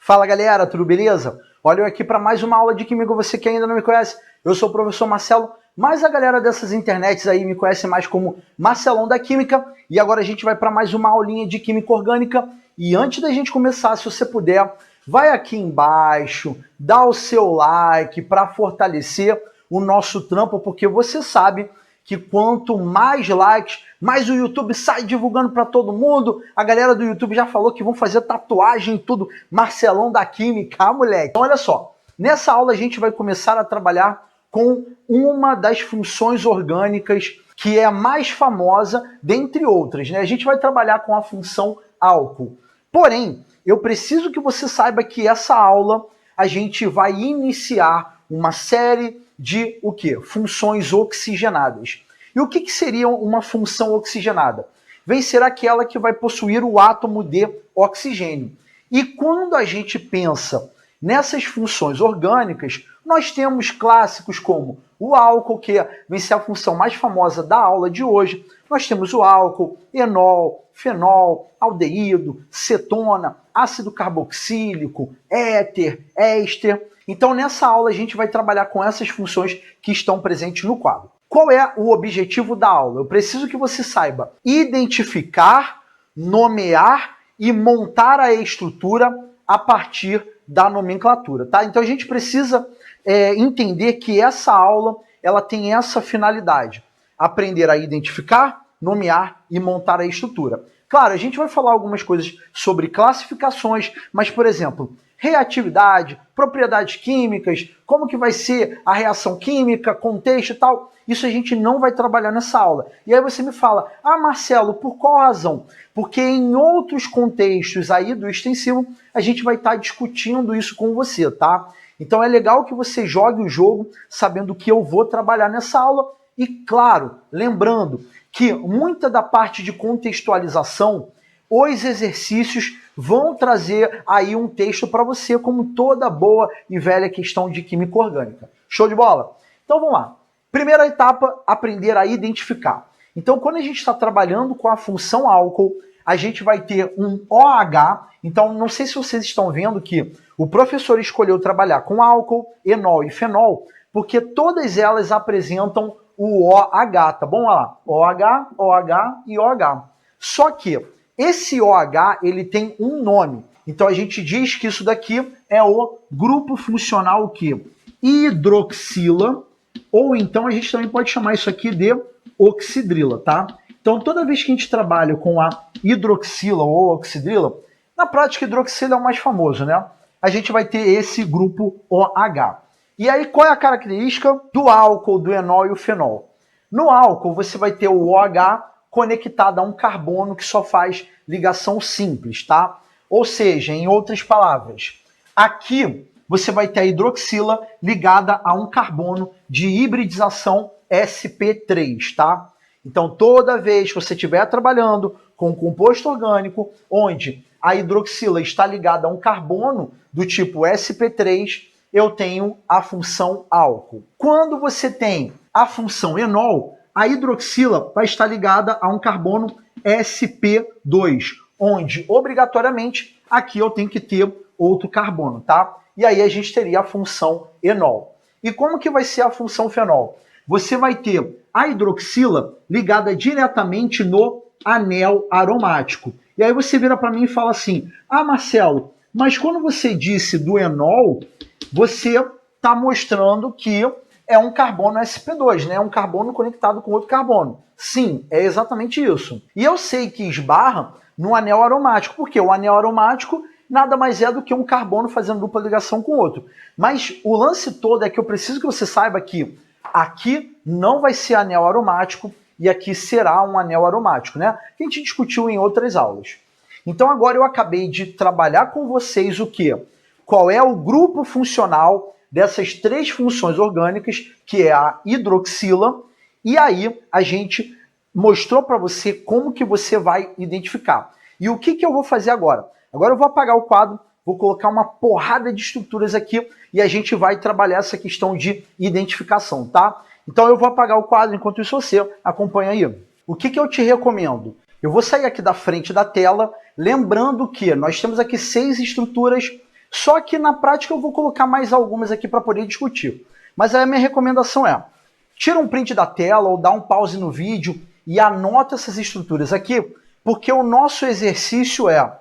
Fala galera, tudo beleza? Olha eu aqui para mais uma aula de Química, você que ainda não me conhece, eu sou o professor Marcelo, mas a galera dessas internets aí me conhece mais como Marcelão da Química, e agora a gente vai para mais uma aulinha de Química Orgânica, e antes da gente começar, se você puder, vai aqui embaixo, dá o seu like para fortalecer o nosso trampo, porque você sabe que quanto mais likes, mais o YouTube sai divulgando para todo mundo. A galera do YouTube já falou que vão fazer tatuagem e tudo. Marcelão da Química, moleque. Então olha só, nessa aula a gente vai começar a trabalhar com uma das funções orgânicas que é a mais famosa, dentre outras, né? A gente vai trabalhar com a função álcool. Porém, eu preciso que você saiba que essa aula a gente vai iniciar uma série de o quê? Funções oxigenadas. E o que seria uma função oxigenada? Vem ser aquela que vai possuir o átomo de oxigênio. E quando a gente pensa nessas funções orgânicas, nós temos clássicos como o álcool, que vem ser a função mais famosa da aula de hoje. Nós temos o álcool, enol, fenol, aldeído, cetona, ácido carboxílico, éter, éster. Então, nessa aula, a gente vai trabalhar com essas funções que estão presentes no quadro. Qual é o objetivo da aula? Eu preciso que você saiba identificar, nomear e montar a estrutura a partir da nomenclatura, tá? Então, a gente precisa entender que essa aula ela tem essa finalidade: aprender a identificar, nomear e montar a estrutura. Claro, a gente vai falar algumas coisas sobre classificações, mas, por exemplo, reatividade, propriedades químicas, como que vai ser a reação química, contexto e tal, isso a gente não vai trabalhar nessa aula. E aí você me fala, Marcelo, por qual razão? Porque em outros contextos aí do extensivo, a gente vai estar discutindo isso com você, tá? Então é legal que você jogue o jogo sabendo que eu vou trabalhar nessa aula e, claro, lembrando que muita da parte de contextualização, os exercícios vão trazer aí um texto para você, como toda boa e velha questão de química orgânica. Show de bola? Então vamos lá. Primeira etapa, aprender a identificar. Então, quando a gente está trabalhando com a função álcool, a gente vai ter um OH. Então, não sei se vocês estão vendo que o professor escolheu trabalhar com álcool, enol e fenol, porque todas elas apresentam o OH, tá bom? Olha lá, OH, OH e OH. Só que esse OH, ele tem um nome. Então, a gente diz que isso daqui é o grupo funcional o quê? Hidroxila, ou então a gente também pode chamar isso aqui de oxidrila, tá? Então, toda vez que a gente trabalha com a hidroxila ou oxidrila, na prática, hidroxila é o mais famoso, né? A gente vai ter esse grupo OH. E aí, qual é a característica do álcool, do enol e o fenol? No álcool, você vai ter o OH conectado a um carbono que só faz ligação simples, tá? Ou seja, em outras palavras, aqui você vai ter a hidroxila ligada a um carbono de hibridização sp3, tá? Então, toda vez que você estiver trabalhando com um composto orgânico, onde a hidroxila está ligada a um carbono do tipo sp3, eu tenho a função álcool. Quando você tem a função enol, a hidroxila vai estar ligada a um carbono sp2, onde, obrigatoriamente, aqui eu tenho que ter outro carbono, tá? E aí a gente teria a função enol. E como que vai ser a função fenol? Você vai ter a hidroxila ligada diretamente no anel aromático. E aí você vira para mim e fala assim, Marcelo, mas quando você disse do enol, você está mostrando que é um carbono sp2, né? Um carbono conectado com outro carbono. Sim, é exatamente isso. E eu sei que esbarra no anel aromático, porque o anel aromático nada mais é do que um carbono fazendo dupla ligação com o outro. Mas o lance todo é que eu preciso que você saiba que aqui não vai ser anel aromático e aqui será um anel aromático, né? Que a gente discutiu em outras aulas. Então agora eu acabei de trabalhar com vocês o quê? Qual é o grupo funcional dessas três funções orgânicas, que é a hidroxila, e aí a gente mostrou para você como que você vai identificar. E o que eu vou fazer agora? Agora eu vou apagar o quadro, vou colocar uma porrada de estruturas aqui e a gente vai trabalhar essa questão de identificação, tá? Então eu vou apagar o quadro, enquanto isso você acompanha aí. O que eu te recomendo? Eu vou sair aqui da frente da tela, lembrando que nós temos aqui 6 estruturas Só que na prática eu vou colocar mais algumas aqui para poder discutir. Mas aí a minha recomendação é, tira um print da tela ou dá um pause no vídeo e anota essas estruturas aqui, porque o nosso exercício é,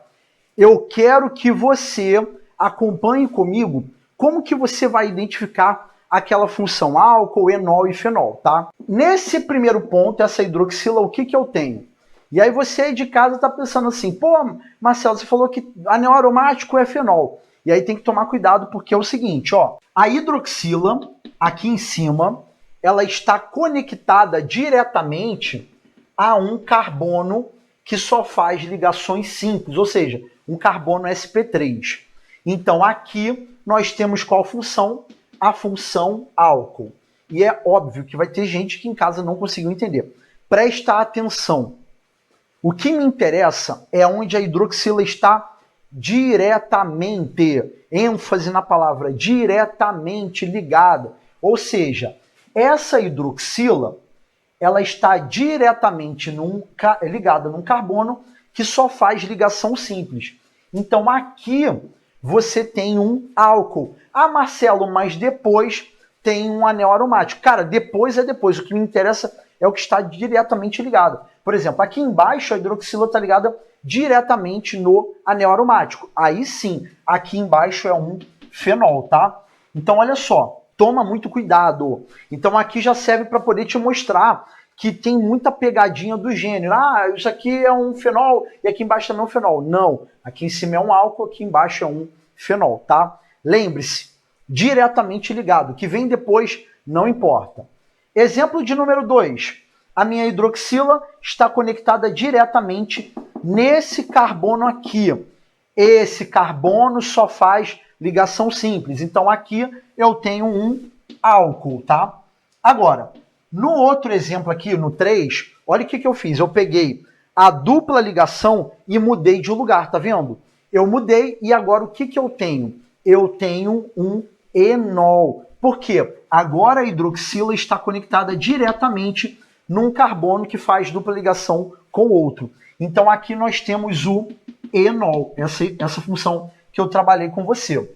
eu quero que você acompanhe comigo como que você vai identificar aquela função álcool, enol e fenol, tá? Nesse primeiro ponto, essa hidroxila, o que que eu tenho? E aí você aí de casa está pensando assim, pô, Marcelo, você falou que anel aromático é fenol. E aí tem que tomar cuidado porque é o seguinte, ó, a hidroxila, aqui em cima, ela está conectada diretamente a um carbono que só faz ligações simples, ou seja, um carbono sp3. Então aqui nós temos qual função? A função álcool. E é óbvio que vai ter gente que em casa não conseguiu entender. Presta atenção. O que me interessa é onde a hidroxila está diretamente, ênfase na palavra, diretamente ligada. Ou seja, essa hidroxila, ela está diretamente ligada num carbono que só faz ligação simples. Então aqui você tem um álcool. Ah, Marcelo, mas depois tem um anel aromático. Cara, depois é depois. O que me interessa é o que está diretamente ligado. Por exemplo, aqui embaixo a hidroxila está ligada diretamente no anel aromático. Aí sim, aqui embaixo é um fenol, tá? Então olha só, toma muito cuidado. Então aqui já serve para poder te mostrar que tem muita pegadinha do gênero. Ah, isso aqui é um fenol e aqui embaixo também é um fenol. Não, aqui em cima é um álcool, aqui embaixo é um fenol, tá? Lembre-se, diretamente ligado. O que vem depois não importa. Exemplo de número 2. A minha hidroxila está conectada diretamente nesse carbono aqui. Esse carbono só faz ligação simples. Então aqui eu tenho um álcool, tá? Agora, no outro exemplo aqui, no 3, olha o que eu fiz. Eu peguei a dupla ligação e mudei de lugar, tá vendo? Eu mudei e agora o que eu tenho? Eu tenho um enol. Por quê? Agora a hidroxila está conectada diretamente num carbono que faz dupla ligação com o outro. Então aqui nós temos o enol, essa função que eu trabalhei com você.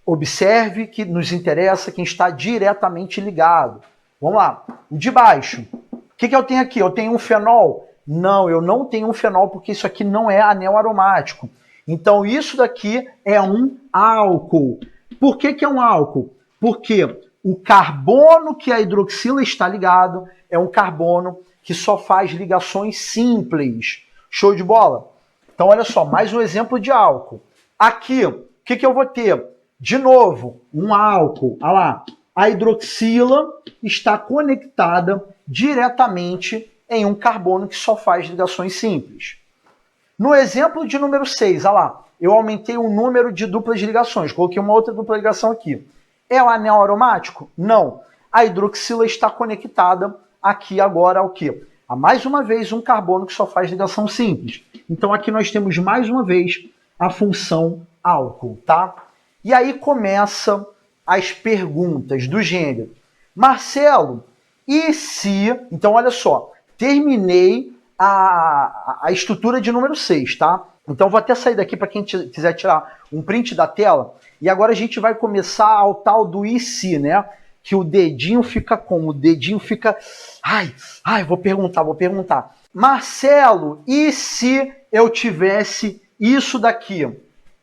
Observe que nos interessa quem está diretamente ligado. Vamos lá. O de baixo. O que eu tenho aqui? Eu tenho um fenol? Não, eu não tenho um fenol porque isso aqui não é anel aromático. Então isso daqui é um álcool. Por que é um álcool? Porque o carbono que a hidroxila está ligado é um carbono que só faz ligações simples. Show de bola? Então olha só, mais um exemplo de álcool. Aqui, o que eu vou ter? De novo, um álcool. Olha lá. A hidroxila está conectada diretamente em um carbono que só faz ligações simples. No exemplo de número 6, olha lá, eu aumentei o número de duplas ligações, coloquei uma outra dupla ligação aqui. É o anel aromático? Não. A hidroxila está conectada aqui agora ao quê? A mais uma vez um carbono que só faz ligação simples. Então aqui nós temos mais uma vez a função álcool, tá? E aí começa as perguntas do gênero. Marcelo, e se... Então, olha só, terminei a estrutura de número 6, tá? Então, vou até sair daqui para quem quiser tirar um print da tela. E agora a gente vai começar ao tal do e se, né? Que o dedinho fica como? O dedinho fica... Ai, vou perguntar. Marcelo, e se eu tivesse isso daqui?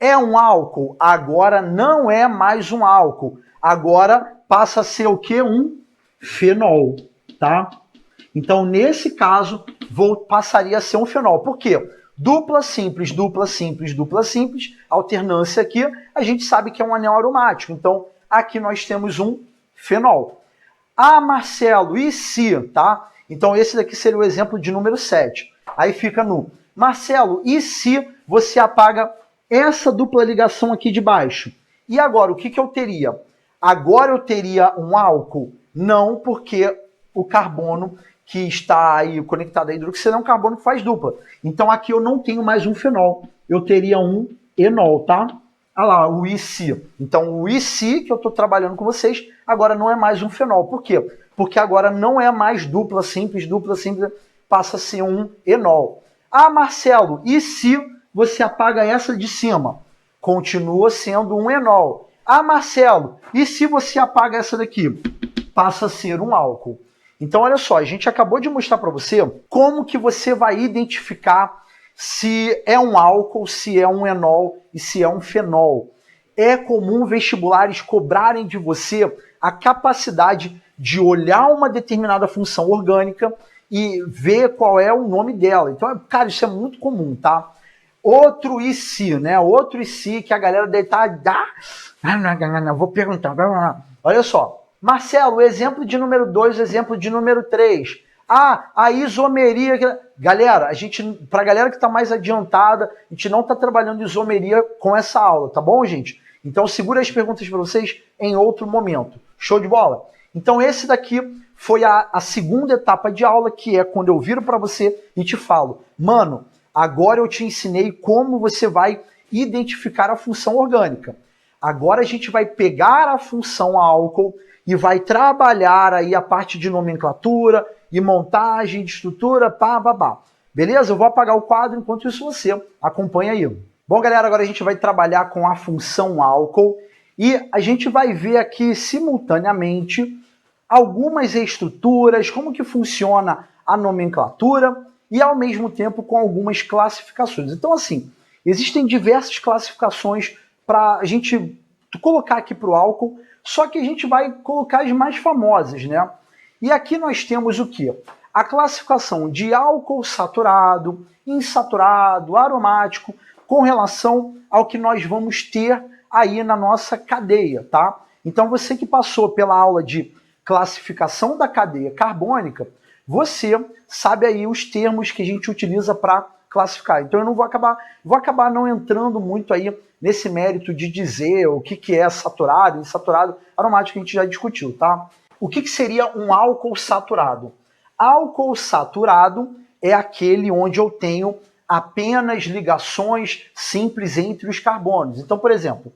É um álcool? Agora não é mais um álcool. Agora passa a ser o quê? Um fenol, tá? Então, nesse caso, passaria a ser um fenol. Por quê? Dupla simples, dupla simples, dupla simples, alternância aqui, a gente sabe que é um anel aromático. Então, aqui nós temos um fenol. Ah, Marcelo, e se, tá? Então, esse daqui seria o exemplo de número 7. Aí fica no, Marcelo, e se você apaga essa dupla ligação aqui de baixo? E agora, o que eu teria? Agora eu teria um álcool? Não, porque o carbono que está aí conectado à hidroxila é um carbono que faz dupla. Então aqui eu não tenho mais um fenol, eu teria um enol, tá? Olha lá, o e se. Então o e se que eu estou trabalhando com vocês, agora não é mais um fenol. Por quê? Porque agora não é mais dupla simples, passa a ser um enol. Ah, Marcelo, e se você apaga essa de cima? Continua sendo um enol. Ah, Marcelo, e se você apaga essa daqui? Passa a ser um álcool. Então, olha só, a gente acabou de mostrar para você como que você vai identificar se é um álcool, se é um enol e se é um fenol. É comum vestibulares cobrarem de você a capacidade de olhar uma determinada função orgânica e ver qual é o nome dela. Então, cara, isso é muito comum, tá? Outro e se, né? Outro e se que a galera deve estar... Vou perguntar. Olha só. Marcelo, exemplo de número 2, exemplo de número 3. Ah, a isomeria. Galera, pra galera que está mais adiantada, a gente não está trabalhando isomeria com essa aula, tá bom, gente? Então segura as perguntas para vocês em outro momento. Show de bola? Então esse daqui foi a segunda etapa de aula, que é quando eu viro para você e te falo, mano, agora eu te ensinei como você vai identificar a função orgânica. Agora a gente vai pegar a função álcool e vai trabalhar aí a parte de nomenclatura e montagem de estrutura, pá. Beleza? Eu vou apagar o quadro, enquanto isso você acompanha aí. Bom, galera, agora a gente vai trabalhar com a função álcool e a gente vai ver aqui simultaneamente algumas estruturas, como que funciona a nomenclatura e ao mesmo tempo com algumas classificações. Então, assim, existem diversas classificações para a gente colocar aqui para o álcool, só que a gente vai colocar as mais famosas, né? E aqui nós temos o quê? A classificação de álcool saturado, insaturado, aromático, com relação ao que nós vamos ter aí na nossa cadeia, tá? Então você que passou pela aula de classificação da cadeia carbônica, você sabe aí os termos que a gente utiliza para classificar. Então eu não vou acabar não entrando muito aí nesse mérito de dizer o que é saturado, insaturado, aromático, que a gente já discutiu, tá? O que seria um álcool saturado? Álcool saturado é aquele onde eu tenho apenas ligações simples entre os carbonos. Então, por exemplo,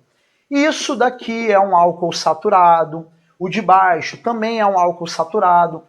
isso daqui é um álcool saturado, o de baixo também é um álcool saturado.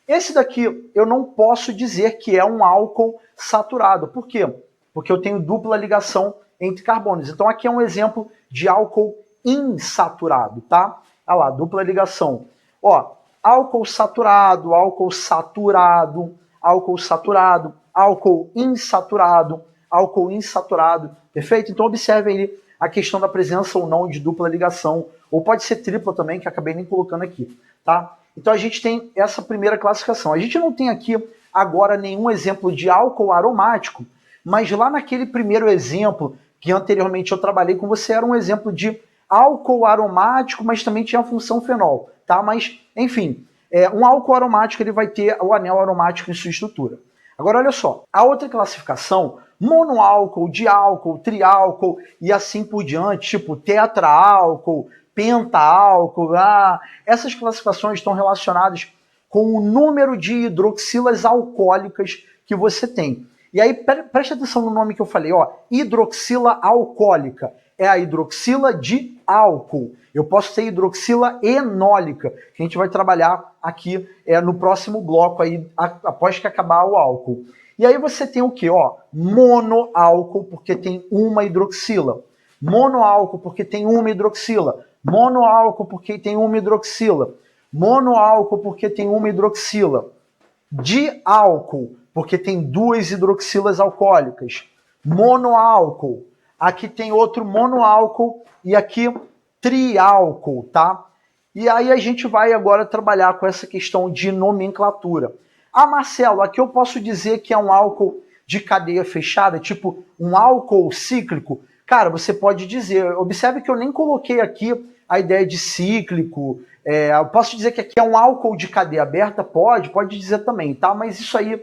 Esse daqui eu não posso dizer que é um álcool saturado. Por quê? Porque eu tenho dupla ligação entre carbonos. Então aqui é um exemplo de álcool insaturado, tá? Olha lá, dupla ligação. Ó, álcool saturado, álcool saturado, álcool saturado, álcool insaturado, álcool insaturado. Perfeito? Então observe aí a questão da presença ou não de dupla ligação, ou pode ser tripla também, que acabei nem colocando aqui, tá? Então a gente tem essa primeira classificação. A gente não tem aqui agora nenhum exemplo de álcool aromático, mas lá naquele primeiro exemplo que anteriormente eu trabalhei com você, era um exemplo de álcool aromático, mas também tinha a função fenol, tá? Mas, enfim, um álcool aromático ele vai ter o anel aromático em sua estrutura. Agora, olha só, a outra classificação, monoálcool, diálcool, triálcool e assim por diante, tipo tetraálcool, pentaálcool, essas classificações estão relacionadas com o número de hidroxilas alcoólicas que você tem. E aí, preste atenção no nome que eu falei, ó, hidroxila alcoólica. É a hidroxila de álcool. Eu posso ter hidroxila enólica, que a gente vai trabalhar aqui no próximo bloco, aí, após que acabar o álcool. E aí você tem o quê? Ó, monoálcool, porque tem uma hidroxila. Monoálcool, porque tem uma hidroxila. Monoálcool, porque tem uma hidroxila. Monoálcool, porque tem uma hidroxila. Diálcool, porque tem duas hidroxilas alcoólicas. Monoálcool, aqui tem outro monoálcool e aqui triálcool, tá? E aí a gente vai agora trabalhar com essa questão de nomenclatura. Ah, Marcelo, aqui eu posso dizer que é um álcool de cadeia fechada, tipo um álcool cíclico. Cara, você pode dizer, observe que eu nem coloquei aqui a ideia de cíclico. Eu posso dizer que aqui é um álcool de cadeia aberta? Pode dizer também, tá? Mas isso aí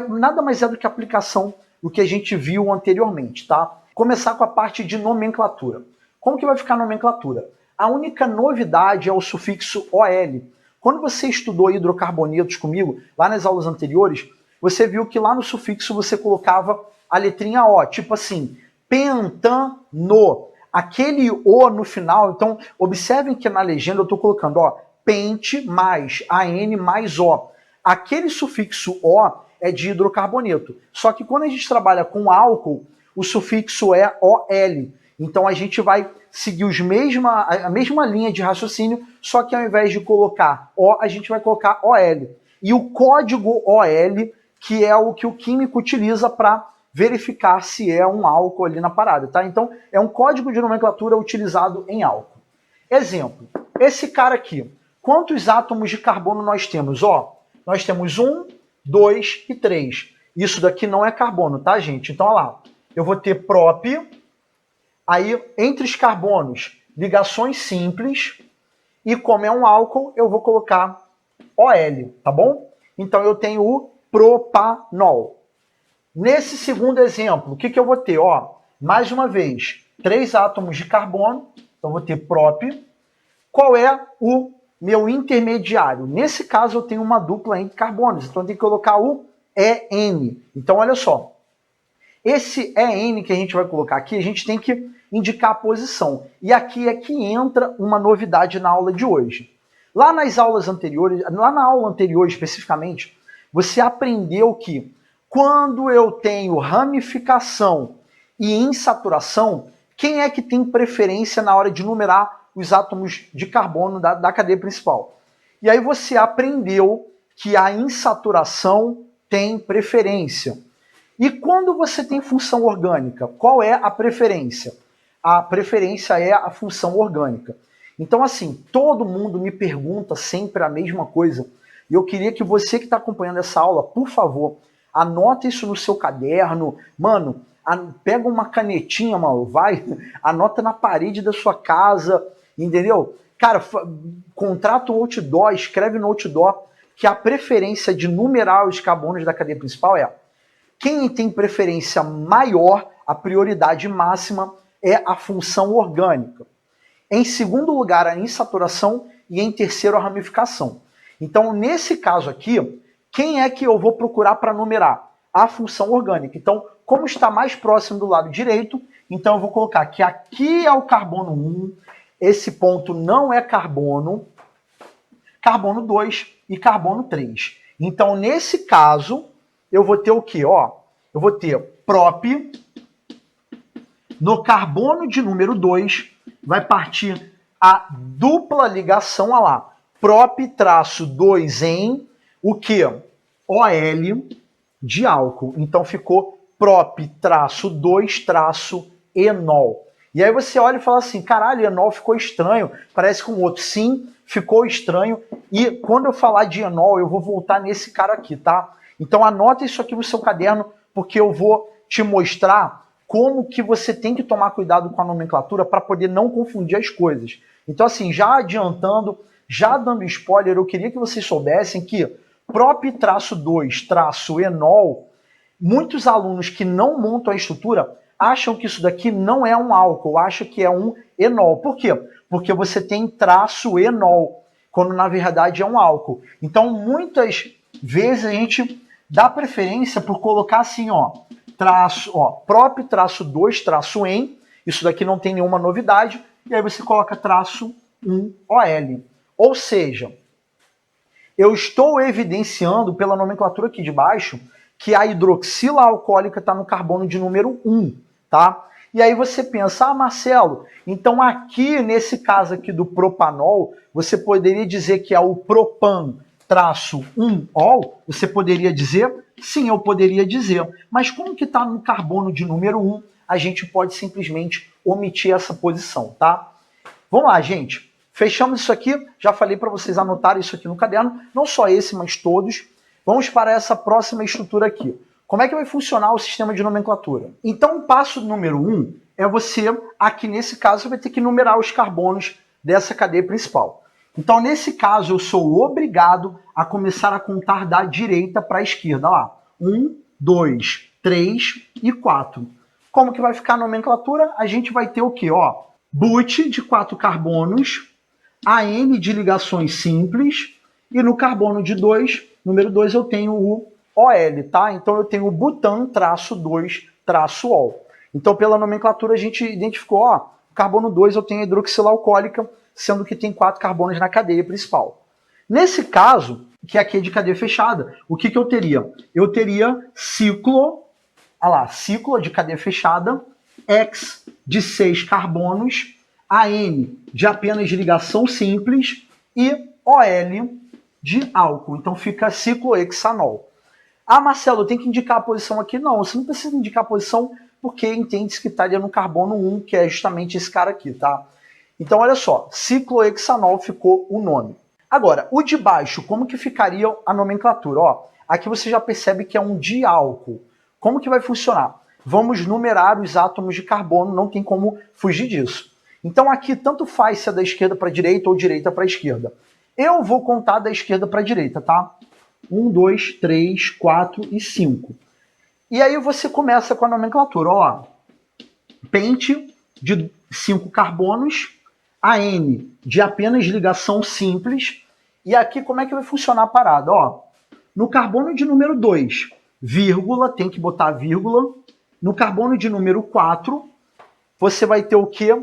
nada mais é do que aplicação do que a gente viu anteriormente, tá? Começar com a parte de nomenclatura. Como que vai ficar a nomenclatura? A única novidade é o sufixo OL. Quando você estudou hidrocarbonetos comigo, lá nas aulas anteriores, você viu que lá no sufixo você colocava a letrinha O, tipo assim, pentano. Aquele O no final, então observem que na legenda eu estou colocando, ó, pente mais AN mais O. Aquele sufixo O é de hidrocarboneto. Só que quando a gente trabalha com álcool, o sufixo é OL. Então a gente vai seguir a mesma linha de raciocínio, só que ao invés de colocar O, a gente vai colocar OL. E o código OL, que é o que o químico utiliza para verificar se é um álcool ali na parada, tá? Então é um código de nomenclatura utilizado em álcool. Exemplo, esse cara aqui, quantos átomos de carbono nós temos? Ó, nós temos 1, 2 e 3. Isso daqui não é carbono, tá, gente? Então, olha lá, eu vou ter prop, aí entre os carbonos, ligações simples, e como é um álcool, eu vou colocar OL, tá bom? Então eu tenho o propanol. Nesse segundo exemplo, o que eu vou ter? Ó, mais uma vez, 3 átomos de carbono, então eu vou ter prop. Qual é o meu intermediário? Nesse caso, eu tenho uma dupla entre carbonos, então eu tenho que colocar o EN. Então, olha só, esse EN que a gente vai colocar aqui, a gente tem que indicar a posição. E aqui é que entra uma novidade na aula de hoje. Lá nas aulas anteriores, lá na aula anterior especificamente, você aprendeu que quando eu tenho ramificação e insaturação, quem é que tem preferência na hora de numerar os átomos de carbono da cadeia principal? E aí você aprendeu que a insaturação tem preferência. E quando você tem função orgânica, qual é a preferência? A preferência é a função orgânica. Então, assim, todo mundo me pergunta sempre a mesma coisa. E eu queria que você que está acompanhando essa aula, por favor, anota isso no seu caderno. Mano, pega uma canetinha, mano, vai, anota na parede da sua casa, entendeu? Cara, contrata um outdoor, escreve no outdoor que a preferência de numerar os carbonos da cadeia principal é quem tem preferência maior, a prioridade máxima é a função orgânica. Em segundo lugar, a insaturação e em terceiro, a ramificação. Então, nesse caso aqui, quem é que eu vou procurar para numerar? A função orgânica. Então, como está mais próximo do lado direito, então eu vou colocar que aqui é o carbono 1, esse ponto não é carbono, carbono 2 e carbono 3. Então, nesse caso, eu vou ter o quê? Ó, eu vou ter prop, no carbono de número 2, vai partir a dupla ligação, olha lá, prop-2 em o quê? OL de álcool. Então ficou prop-2-enol. E aí você olha e fala assim, caralho, enol ficou estranho, parece com o outro. Sim, ficou estranho. E quando eu falar de enol, eu vou voltar nesse cara aqui, tá? Então anota isso aqui no seu caderno, porque eu vou te mostrar como que você tem que tomar cuidado com a nomenclatura para poder não confundir as coisas. Então, assim, já adiantando, já dando spoiler, eu queria que vocês soubessem que prop-2-enol, muitos alunos que não montam a estrutura acham que isso daqui não é um álcool, acham que é um enol. Por quê? Porque você tem traço enol, quando na verdade é um álcool. Então, muitas vezes a gente dá preferência por colocar assim, ó, prop-2-en, isso daqui não tem nenhuma novidade, e aí você coloca -1-OL. Ou seja, eu estou evidenciando pela nomenclatura aqui de baixo que a hidroxila alcoólica está no carbono de número 1, tá? E aí você pensa, Marcelo, então aqui, nesse caso aqui do propanol, você poderia dizer que é o propan-1-ol? Você poderia dizer? Sim, eu poderia dizer. Mas como que está no carbono de número 1, a gente pode simplesmente omitir essa posição, tá? Vamos lá, gente. Fechamos isso aqui. Já falei para vocês anotarem isso aqui no caderno. Não só esse, mas todos. Vamos para essa próxima estrutura aqui. Como é que vai funcionar o sistema de nomenclatura? Então, o passo número 1 é você, aqui nesse caso, você vai ter que numerar os carbonos dessa cadeia principal. Então, nesse caso, eu sou obrigado a começar a contar da direita para a esquerda. Lá, 1, 2, 3 e 4. Como que vai ficar a nomenclatura? A gente vai ter o quê? Ó, but de 4 carbonos, AN de ligações simples, e no carbono de 2, número 2, eu tenho o OL, tá? Então, eu tenho o butan-2-ol. Então, pela nomenclatura, a gente identificou, ó, carbono 2 eu tenho a hidroxila alcoólica, sendo que tem 4 carbonos na cadeia principal. Nesse caso, que aqui é de cadeia fechada, o que eu teria? Eu teria ciclo olha lá, ciclo de cadeia fechada, X de 6 carbonos, AN de apenas ligação simples e OL de álcool. Então fica ciclohexanol. Ah, Marcelo, tem que indicar a posição aqui? Não, você não precisa indicar a posição porque entende-se que estaria no carbono 1, que é justamente esse cara aqui, tá? Então, olha só, ciclohexanol ficou o nome. Agora, o de baixo, como que ficaria a nomenclatura? Ó, aqui você já percebe que é um diálcool. Como que vai funcionar? Vamos numerar os átomos de carbono, não tem como fugir disso. Então aqui tanto faz se é da esquerda para a direita ou direita para a esquerda. Eu vou contar da esquerda para a direita, tá? 1, 2, 3, 4 e 5. E aí você começa com a nomenclatura, ó. Pente de 5 carbonos, AN de apenas ligação simples. E aqui como é que vai funcionar a parada? Ó, no carbono de número 2, vírgula, tem que botar vírgula. No carbono de número 4, você vai ter o quê?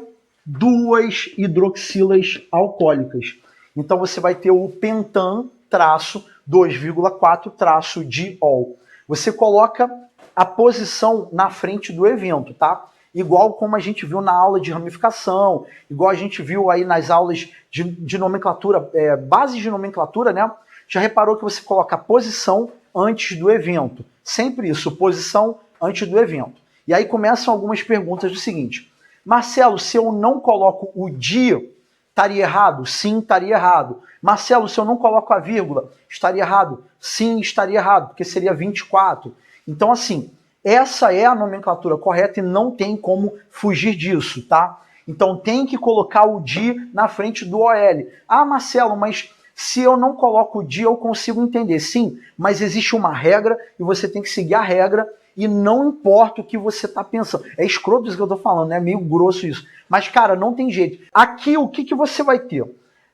2 hidroxilas alcoólicas. Então você vai ter o pentan traço 2,4 traço diol. Você coloca a posição na frente do evento, tá? Igual como a gente viu na aula de ramificação, igual a gente viu aí nas aulas de nomenclatura, bases de nomenclatura, né? Já reparou que você coloca a posição antes do evento. Sempre isso, posição antes do evento. E aí começam algumas perguntas do seguinte: Marcelo, se eu não coloco o dia, estaria errado? Sim, estaria errado. Marcelo, se eu não coloco a vírgula, estaria errado? Sim, estaria errado, porque seria 24. Então, assim, essa é a nomenclatura correta e não tem como fugir disso, tá? Então tem que colocar o di na frente do OL. Ah, Marcelo, mas se eu não coloco o di, eu consigo entender. Sim, mas existe uma regra e você tem que seguir a regra e não importa o que você está pensando. É escroto isso que eu estou falando, né? É meio grosso isso. Mas, cara, não tem jeito. Aqui, o que você vai ter?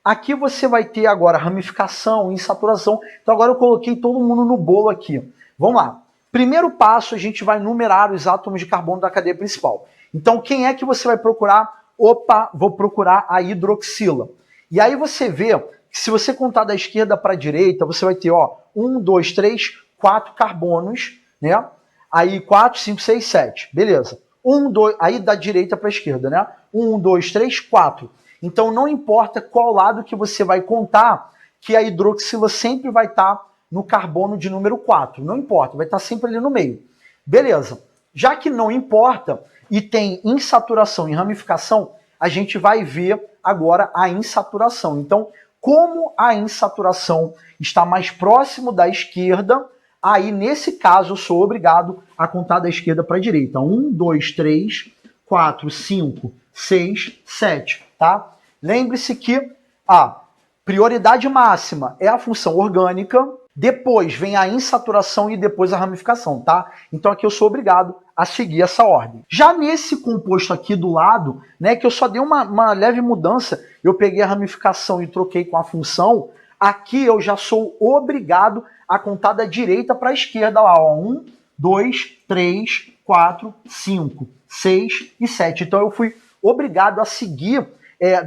Aqui você vai ter agora ramificação, insaturação. Então agora eu coloquei todo mundo no bolo aqui. Vamos lá. Primeiro passo, a gente vai numerar os átomos de carbono da cadeia principal. Então, quem é que você vai procurar? Opa, vou procurar a hidroxila. E aí você vê que se você contar da esquerda para a direita, você vai ter, ó, 1, 2, 3, 4 carbonos, né? Aí 4, 5, 6, 7. Beleza. 1, 2, aí da direita para a esquerda, né? 1, 2, 3, 4. Então não importa qual lado que você vai contar, que a hidroxila sempre vai estar no carbono de número 4. Não importa, vai estar sempre ali no meio. Beleza. Já que não importa e tem insaturação e ramificação, a gente vai ver agora a insaturação. Então, como a insaturação está mais próximo da esquerda, aí nesse caso eu sou obrigado a contar da esquerda para a direita. 1, 2, 3, 4, 5, 6, 7, tá? Lembre-se que a prioridade máxima é a função orgânica, depois vem a insaturação e depois a ramificação, tá? Então aqui eu sou obrigado a seguir essa ordem. Já nesse composto aqui do lado, né, que eu só dei uma leve mudança, eu peguei a ramificação e troquei com a função, aqui eu já sou obrigado a contar da direita para a esquerda lá, ó. 1, 2, 3, 4, 5, 6 e 7. Então eu fui obrigado a seguir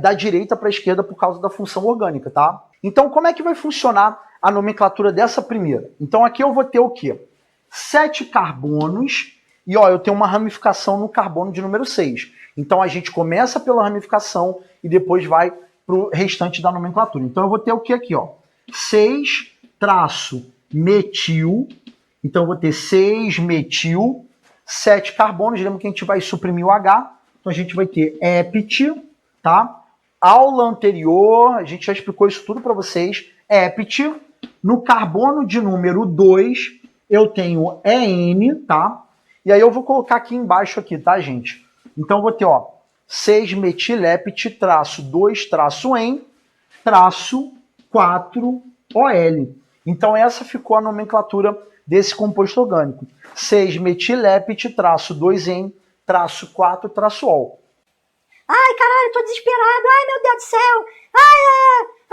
da direita para a esquerda por causa da função orgânica, tá? Então como é que vai funcionar a nomenclatura dessa primeira? Então aqui eu vou ter o quê? 7 carbonos e ó, eu tenho uma ramificação no carbono de número 6. Então a gente começa pela ramificação e depois vai para o restante da nomenclatura. Então eu vou ter o que aqui, ó? 6 traço metil. Então eu vou ter 6 metil, 7 carbonos. Lembra que a gente vai suprimir o H. Então a gente vai ter hept, tá? Aula anterior, a gente já explicou isso tudo para vocês. Hept. No carbono de número 2, eu tenho EN, tá? E aí eu vou colocar aqui embaixo aqui, tá, gente? Então eu vou ter, ó, 6-metilept, traço 2, traço EN, traço 4, OL. Então essa ficou a nomenclatura desse composto orgânico. 6-metilept, traço 2-EN, traço 4, traço OL. Ai, caralho, tô desesperado. Ai, meu Deus do céu.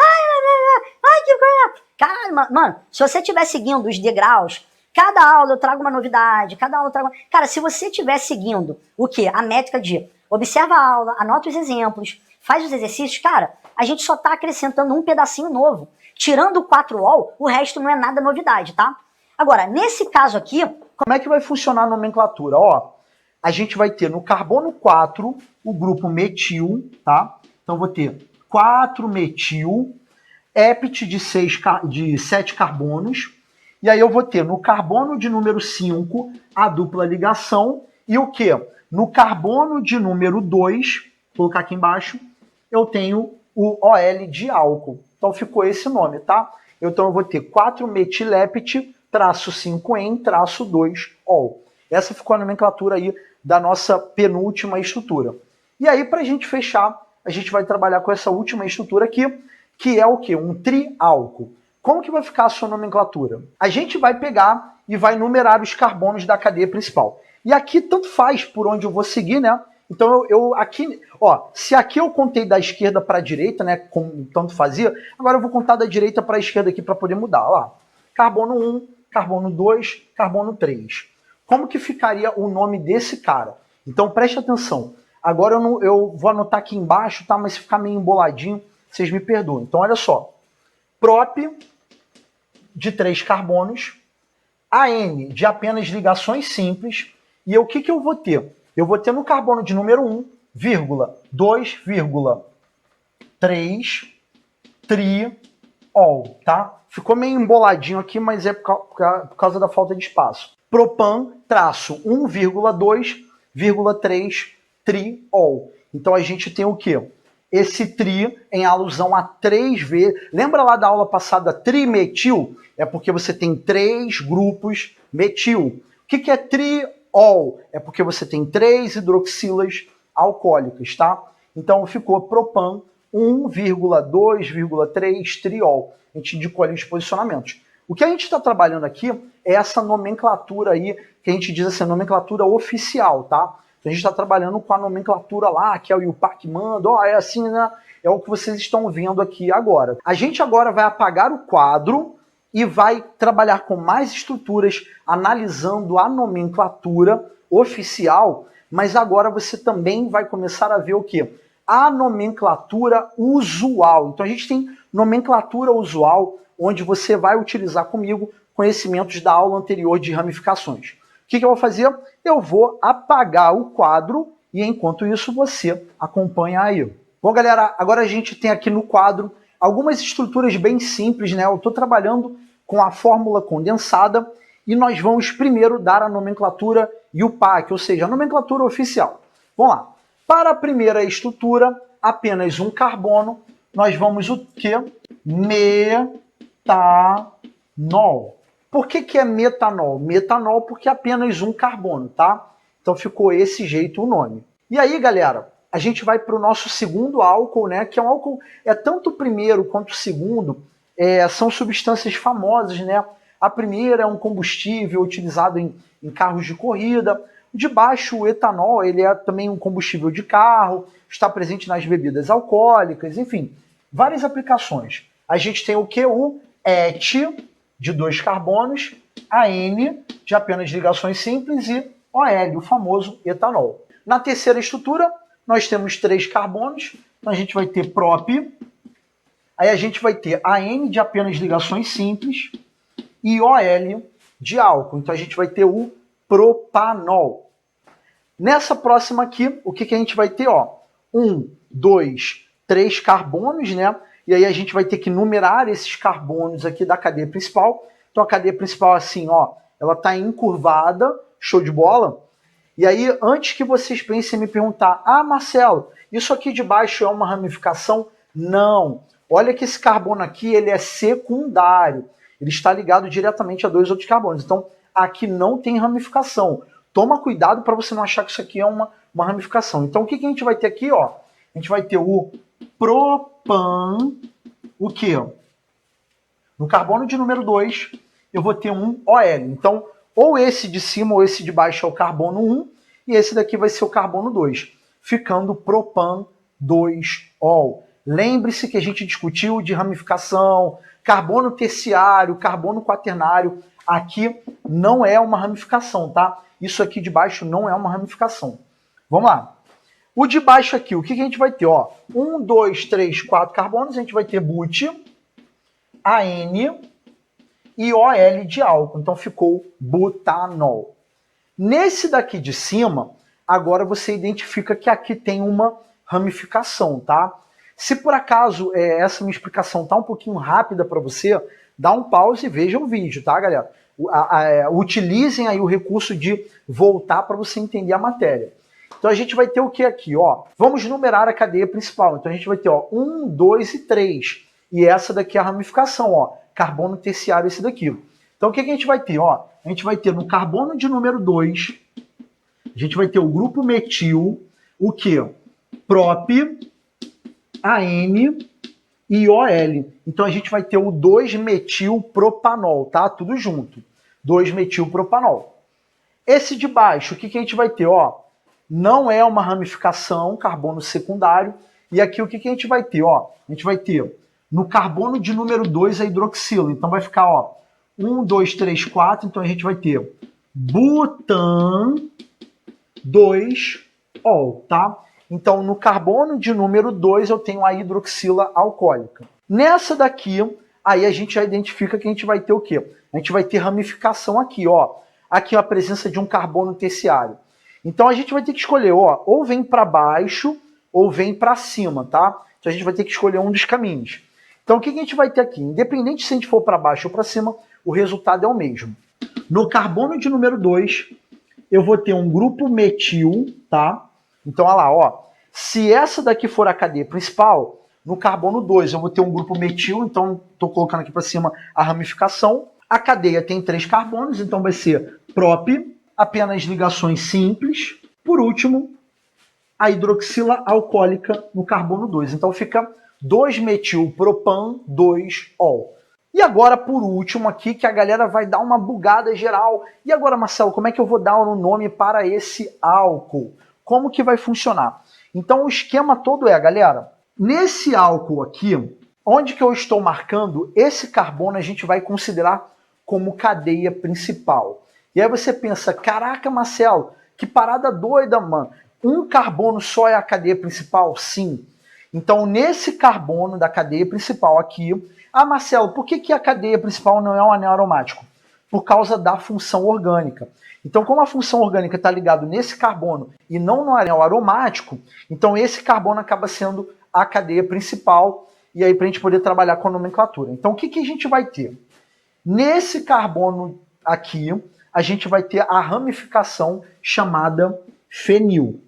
Ai, que coisa. Caralho, mano, se você estiver seguindo os degraus, cada aula eu trago uma novidade, cada aula eu trago... Cara, se você estiver seguindo o quê? A métrica de observa a aula, anota os exemplos, faz os exercícios, cara, a gente só tá acrescentando um pedacinho novo. Tirando o 4OL, o resto não é nada novidade, tá? Agora, nesse caso aqui, Como é que vai funcionar a nomenclatura? Ó, a gente vai ter no carbono 4 o grupo metil, tá? Então vou ter 4-metil, epit de 7 carbonos, e aí eu vou ter no carbono de número 5 a dupla ligação, e o quê? No carbono de número 2, vou colocar aqui embaixo, eu tenho o OL de álcool. Então ficou esse nome, tá? Então eu vou ter 4-metilepit, traço 5-en, traço 2-ol. Essa ficou a nomenclatura aí da nossa penúltima estrutura. E aí, para a gente fechar, a gente vai trabalhar com essa última estrutura aqui, que é o quê? Um triálcool. Como que vai ficar a sua nomenclatura? A gente vai pegar e vai numerar os carbonos da cadeia principal. E aqui tanto faz por onde eu vou seguir, né? Então eu aqui, ó, se aqui eu contei da esquerda para a direita, né, como tanto fazia, agora eu vou contar da direita para a esquerda aqui para poder mudar, ó lá. Carbono 1, carbono 2, carbono 3. Como que ficaria o nome desse cara? Então preste atenção. Agora eu vou anotar aqui embaixo, tá? Mas se ficar meio emboladinho, vocês me perdoem. Então olha só. Prop de 3 carbonos, AN de apenas ligações simples, e o que eu vou ter? Eu vou ter no carbono de número 1, 2,3 triol, tá? Ficou meio emboladinho aqui, mas é por causa da falta de espaço. Propan, traço 1,2,3 triol. Então a gente tem o quê? Esse tri em alusão a 3 vezes. Lembra lá da aula passada trimetil? É porque você tem 3 grupos metil. O que é triol? É porque você tem 3 hidroxilas alcoólicas, tá? Então ficou propan 1,2,3 triol. A gente indicou ali os posicionamentos. O que a gente está trabalhando aqui é essa nomenclatura aí, que a gente diz assim, nomenclatura oficial, tá? A gente está trabalhando com a nomenclatura lá, que é o IUPAC manda, ó, é assim, né? É o que vocês estão vendo aqui agora. A gente agora vai apagar o quadro e vai trabalhar com mais estruturas, analisando a nomenclatura oficial, mas agora você também vai começar a ver o quê? A nomenclatura usual. Então a gente tem nomenclatura usual, onde você vai utilizar comigo conhecimentos da aula anterior de ramificações. O que eu vou fazer? Eu vou apagar o quadro e enquanto isso você acompanha aí. Bom, galera, agora a gente tem aqui no quadro algumas estruturas bem simples, né? Eu estou trabalhando com a fórmula condensada e nós vamos primeiro dar a nomenclatura IUPAC, ou seja, a nomenclatura oficial. Vamos lá. Para a primeira estrutura, apenas um carbono, nós vamos o quê? Metanol. Por que é metanol? Metanol porque é apenas um carbono, tá? Então ficou esse jeito o nome. E aí, galera, a gente vai para o nosso segundo álcool, né? Que é um álcool, tanto o primeiro quanto o segundo, são substâncias famosas, né? A primeira é um combustível utilizado em carros de corrida. De baixo, o etanol, ele é também um combustível de carro, está presente nas bebidas alcoólicas, enfim, várias aplicações. A gente tem o que? O ET, de 2 carbonos, AN, de apenas ligações simples, e OL, o famoso etanol. Na terceira estrutura, nós temos 3 carbonos, então a gente vai ter prop, aí a gente vai ter AN, de apenas ligações simples, e OL, de álcool. Então a gente vai ter o propanol. Nessa próxima aqui, o que a gente vai ter? 1, 2, 3 carbonos, né? E aí a gente vai ter que numerar esses carbonos aqui da cadeia principal. Então a cadeia principal assim, ó, ela está encurvada, show de bola. E aí, antes que vocês pensem em me perguntar, Marcelo, isso aqui de baixo é uma ramificação? Não. Olha que esse carbono aqui, ele é secundário. Ele está ligado diretamente a 2 outros carbonos. Então, aqui não tem ramificação. Toma cuidado para você não achar que isso aqui é uma ramificação. Então, o que a gente vai ter aqui? Ó? A gente vai ter o propan, o quê? No carbono de número 2, eu vou ter um OL. Então, ou esse de cima ou esse de baixo é o carbono 1, e esse daqui vai ser o carbono 2, ficando propan 2-ol. Lembre-se que a gente discutiu de ramificação, carbono terciário, carbono quaternário. Aqui não é uma ramificação, tá? Isso aqui de baixo não é uma ramificação. Vamos lá. O de baixo aqui, o que a gente vai ter? 1, 2, 3, 4 carbonos, a gente vai ter but, AN, e OL de álcool. Então ficou butanol. Nesse daqui de cima, agora você identifica que aqui tem uma ramificação, tá? Se por acaso essa minha explicação tá um pouquinho rápida para você, dá um pause e veja o vídeo, tá, galera? Utilizem aí o recurso de voltar para você entender a matéria. Então a gente vai ter o que aqui, ó? Vamos numerar a cadeia principal. Então a gente vai ter, ó, 1, 2 e 3. E essa daqui é a ramificação, ó, carbono terciário esse daqui. Então o que a gente vai ter, ó? A gente vai ter no carbono de número 2, a gente vai ter o grupo metil, o que? Prop, AN e OL. Então a gente vai ter o 2-metilpropanol, tá? Tudo junto. 2-metilpropanol. Esse de baixo, o que a gente vai ter, ó? Não é uma ramificação, carbono secundário. E aqui o que a gente vai ter, ó? A gente vai ter no carbono de número 2 a hidroxila. Então vai ficar, ó, 1, 2, 3, 4. Então a gente vai ter butan 2-ol, tá? Então no carbono de número 2 eu tenho a hidroxila alcoólica. Nessa daqui, aí a gente já identifica que a gente vai ter o quê? A gente vai ter ramificação aqui, ó. Aqui a presença de um carbono terciário. Então a gente vai ter que escolher, ó, ou vem para baixo ou vem para cima, tá? Então a gente vai ter que escolher um dos caminhos. Então o que a gente vai ter aqui? Independente se a gente for para baixo ou para cima, o resultado é o mesmo. No carbono de número 2, eu vou ter um grupo metil, tá? Então olha lá, ó. Se essa daqui for a cadeia principal, no carbono 2 eu vou ter um grupo metil, então estou colocando aqui para cima a ramificação. A cadeia tem 3 carbonos, então vai ser prop, apenas ligações simples. Por último, a hidroxila alcoólica no carbono 2. Então fica 2-metilpropan 2-ol. E agora, por último aqui, que a galera vai dar uma bugada geral. E agora, Marcelo, como é que eu vou dar o nome para esse álcool? Como que vai funcionar? Então o esquema todo é, galera, nesse álcool aqui, onde que eu estou marcando, esse carbono a gente vai considerar como cadeia principal. E aí você pensa, caraca, Marcelo, que parada doida, mano. Um carbono só é a cadeia principal? Sim. Então, nesse carbono da cadeia principal aqui... Ah, Marcelo, por que a cadeia principal não é um anel aromático? Por causa da função orgânica. Então, como a função orgânica está ligada nesse carbono e não no anel aromático, então esse carbono acaba sendo a cadeia principal, e aí para a gente poder trabalhar com a nomenclatura. Então, o que a gente vai ter? Nesse carbono aqui, a gente vai ter a ramificação chamada fenil.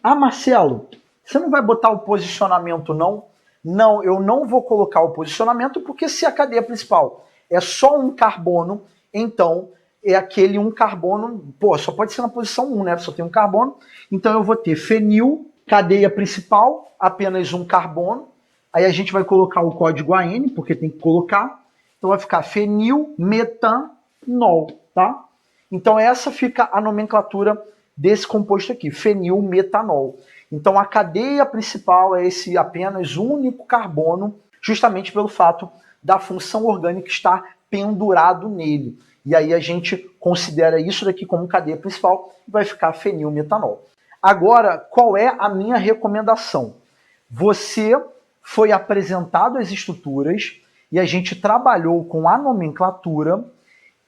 Ah, Marcelo, você não vai botar o posicionamento, não? Não, eu não vou colocar o posicionamento, porque se a cadeia principal é só um carbono, então é aquele um carbono, pô, só pode ser na posição 1, né? Só tem um carbono. Então eu vou ter fenil, cadeia principal, apenas um carbono. Aí a gente vai colocar o código AN, porque tem que colocar. Então vai ficar fenilmetanol, tá? Então essa fica a nomenclatura desse composto aqui, fenilmetanol. Então a cadeia principal é esse apenas único carbono, justamente pelo fato da função orgânica estar pendurado nele. E aí a gente considera isso daqui como cadeia principal e vai ficar fenilmetanol. Agora, qual é a minha recomendação? Você foi apresentado as estruturas e a gente trabalhou com a nomenclatura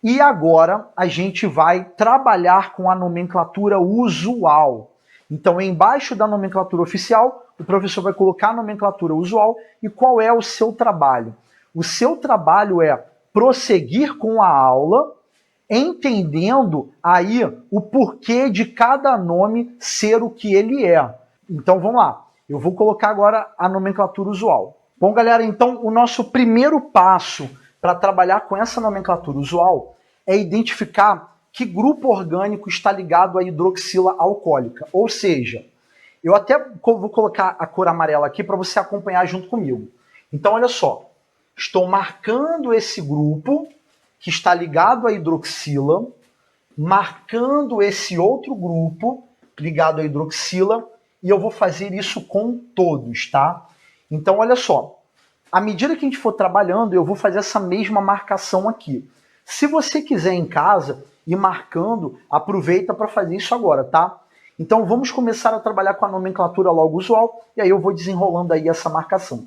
e agora a gente vai trabalhar com a nomenclatura usual. Então, embaixo da nomenclatura oficial, o professor vai colocar a nomenclatura usual e qual é o seu trabalho? O seu trabalho é prosseguir com a aula, entendendo aí o porquê de cada nome ser o que ele é. Então, vamos lá. Eu vou colocar agora a nomenclatura usual. Bom, galera, então o nosso primeiro passo para trabalhar com essa nomenclatura usual é identificar que grupo orgânico está ligado à hidroxila alcoólica. Ou seja, eu até vou colocar a cor amarela aqui para você acompanhar junto comigo. Então, olha só. Estou marcando esse grupo que está ligado à hidroxila, marcando esse outro grupo ligado à hidroxila, e eu vou fazer isso com todos, tá? Então, olha só. À medida que a gente for trabalhando, eu vou fazer essa mesma marcação aqui. Se você quiser em casa ir marcando, aproveita para fazer isso agora, tá? Então, vamos começar a trabalhar com a nomenclatura logo usual, e aí eu vou desenrolando aí essa marcação.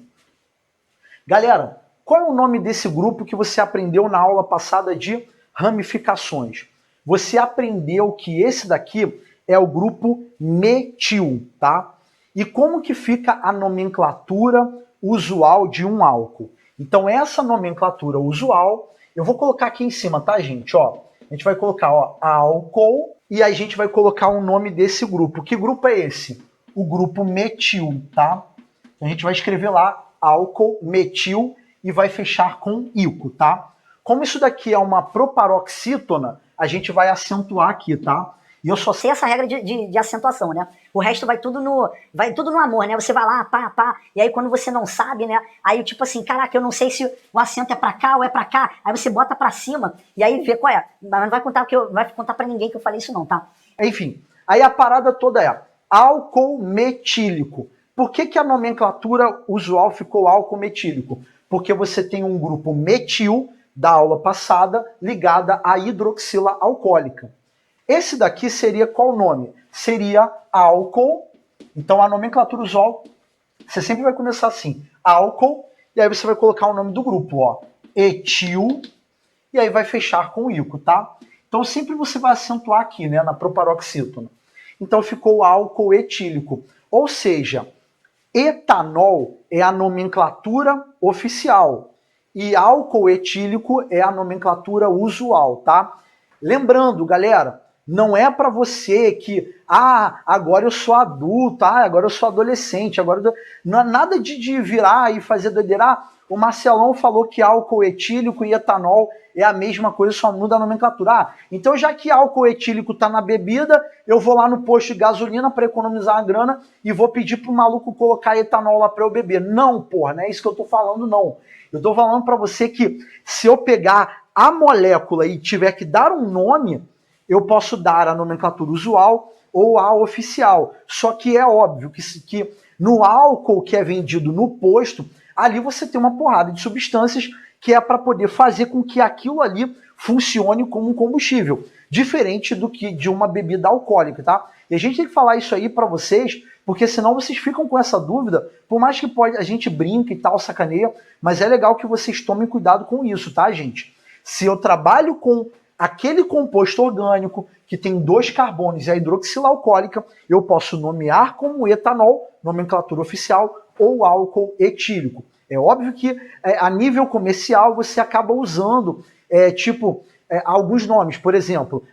Galera, Qual é o nome desse grupo que você aprendeu na aula passada de ramificações? Você aprendeu que esse daqui é o grupo metil, tá? E como que fica a nomenclatura usual de um álcool? Então essa nomenclatura usual, eu vou colocar aqui em cima, tá, gente? Ó, a gente vai colocar, ó, álcool e a gente vai colocar o nome desse grupo. Que grupo é esse? O grupo metil, tá? Então a gente vai escrever lá álcool, metil e vai fechar com ico, tá? Como isso daqui é uma proparoxítona, a gente vai acentuar aqui, tá? E eu só sei essa regra de acentuação, né? O resto vai tudo no amor, né? Você vai lá, pá, e aí quando você não sabe, né? Aí tipo assim, caraca, eu não sei se o acento é pra cá ou é pra cá. Aí você bota pra cima e aí vê qual é. Mas não vai contar vai contar pra ninguém que eu falei isso não, tá? Enfim, aí a parada toda é álcool metílico. Por que a nomenclatura usual ficou álcool metílico? Porque você tem um grupo metil da aula passada ligada à hidroxila alcoólica. Esse daqui seria qual nome? Seria álcool. Então a nomenclatura usual, você sempre vai começar assim, álcool, e aí você vai colocar o nome do grupo, ó, etil, e aí vai fechar com ico, tá? Então sempre você vai acentuar aqui, né, na proparoxítona. Então ficou álcool etílico, ou seja, etanol é a nomenclatura oficial e álcool etílico é a nomenclatura usual, tá? Lembrando, galera, não é para você que, agora eu sou adulto, agora eu sou adolescente, não é nada de virar e fazer doideira. O Marcelão falou que álcool etílico e etanol é a mesma coisa, só muda a nomenclatura. Então já que álcool etílico está na bebida, eu vou lá no posto de gasolina para economizar a grana e vou pedir pro maluco colocar etanol lá para eu beber. Não, porra, não é isso que eu tô falando, não. Eu tô falando para você que se eu pegar a molécula e tiver que dar um nome, eu posso dar a nomenclatura usual ou a oficial. Só que é óbvio que no álcool que é vendido no posto, ali você tem uma porrada de substâncias que é para poder fazer com que aquilo ali funcione como um combustível, diferente do que de uma bebida alcoólica, tá? E a gente tem que falar isso aí para vocês, porque senão vocês ficam com essa dúvida, por mais que a gente brinque e tal, sacaneia, mas é legal que vocês tomem cuidado com isso, tá, gente? Se eu trabalho com aquele composto orgânico que tem 2 carbonos e a hidroxila alcoólica, eu posso nomear como etanol, nomenclatura oficial, ou álcool etílico. É óbvio que a nível comercial você acaba usando alguns nomes. Por exemplo,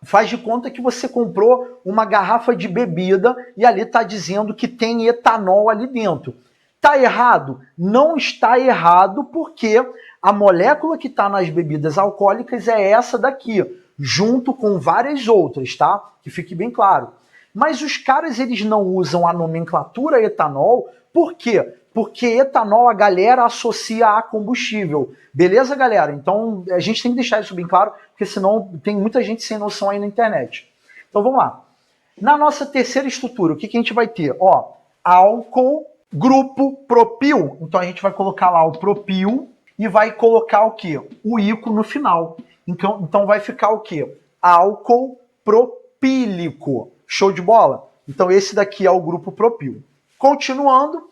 faz de conta que você comprou uma garrafa de bebida e ali está dizendo que tem etanol ali dentro. Está errado? Não está errado porque a molécula que está nas bebidas alcoólicas é essa daqui, junto com várias outras, tá? Que fique bem claro. Mas os caras, eles não usam a nomenclatura etanol, por quê? Porque etanol a galera associa a combustível. Beleza, galera? Então a gente tem que deixar isso bem claro, porque senão tem muita gente sem noção aí na internet. Então vamos lá. Na nossa terceira estrutura, o que a gente vai ter? Ó, álcool, grupo propil. Então a gente vai colocar lá o propil e vai colocar o quê? O ico no final. Então vai ficar o quê? Álcool propílico. Show de bola? Então esse daqui é o grupo propil. Continuando,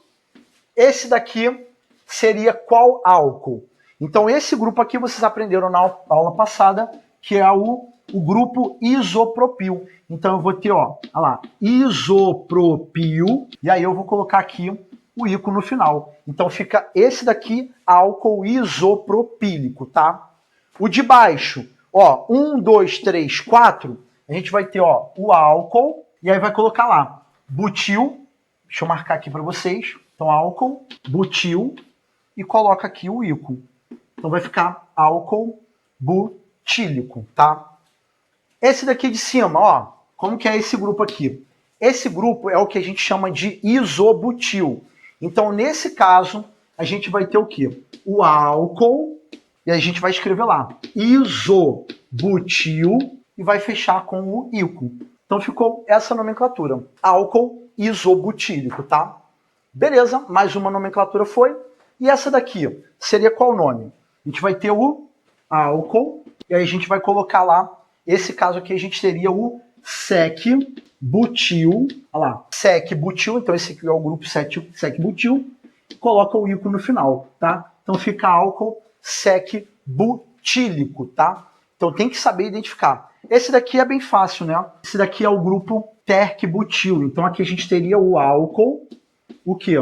esse daqui seria qual álcool? Então esse grupo aqui vocês aprenderam na aula passada, que é o grupo isopropil. Então eu vou ter, olha lá, isopropil, e aí eu vou colocar aqui o ico no final. Então fica esse daqui, álcool isopropílico, tá? O de baixo, ó, 1, 2, 3, 4, a gente vai ter, ó, o álcool, e aí vai colocar lá, butil, deixa eu marcar aqui para vocês, então álcool, butil, e coloca aqui o ico. Então vai ficar álcool butílico, tá? Esse daqui de cima, ó, como que é esse grupo aqui? Esse grupo é o que a gente chama de isobutil. Então, nesse caso, a gente vai ter o quê? O álcool, e a gente vai escrever lá, isobutil, e vai fechar com o ico. Então ficou essa nomenclatura, álcool isobutílico, tá? Beleza, mais uma nomenclatura foi. E essa daqui seria qual nome? A gente vai ter o álcool, e aí a gente vai colocar lá, esse caso aqui a gente teria o sec-butil, olha lá, sec-butil, então esse aqui é o grupo sec-butil, coloca o ico no final, tá? Então fica álcool sec butílico, tá? Então tem que saber identificar. Esse daqui é bem fácil, né? Esse daqui é o grupo terc-butil. Então aqui a gente teria o álcool, o quê?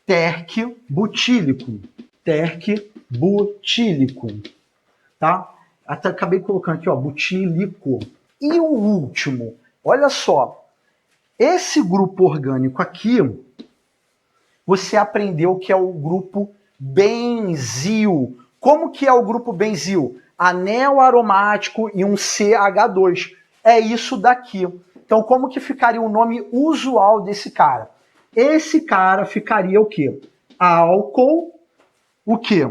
Terc-butílico. Terc-butílico, tá? Até acabei colocando aqui, ó, butílico. E o último, olha só, esse grupo orgânico aqui, você aprendeu que é o grupo benzil. Como que é o grupo benzil? Anel aromático e um CH2. É isso daqui. Então, como que ficaria o nome usual desse cara? Esse cara ficaria o quê? Álcool, o quê?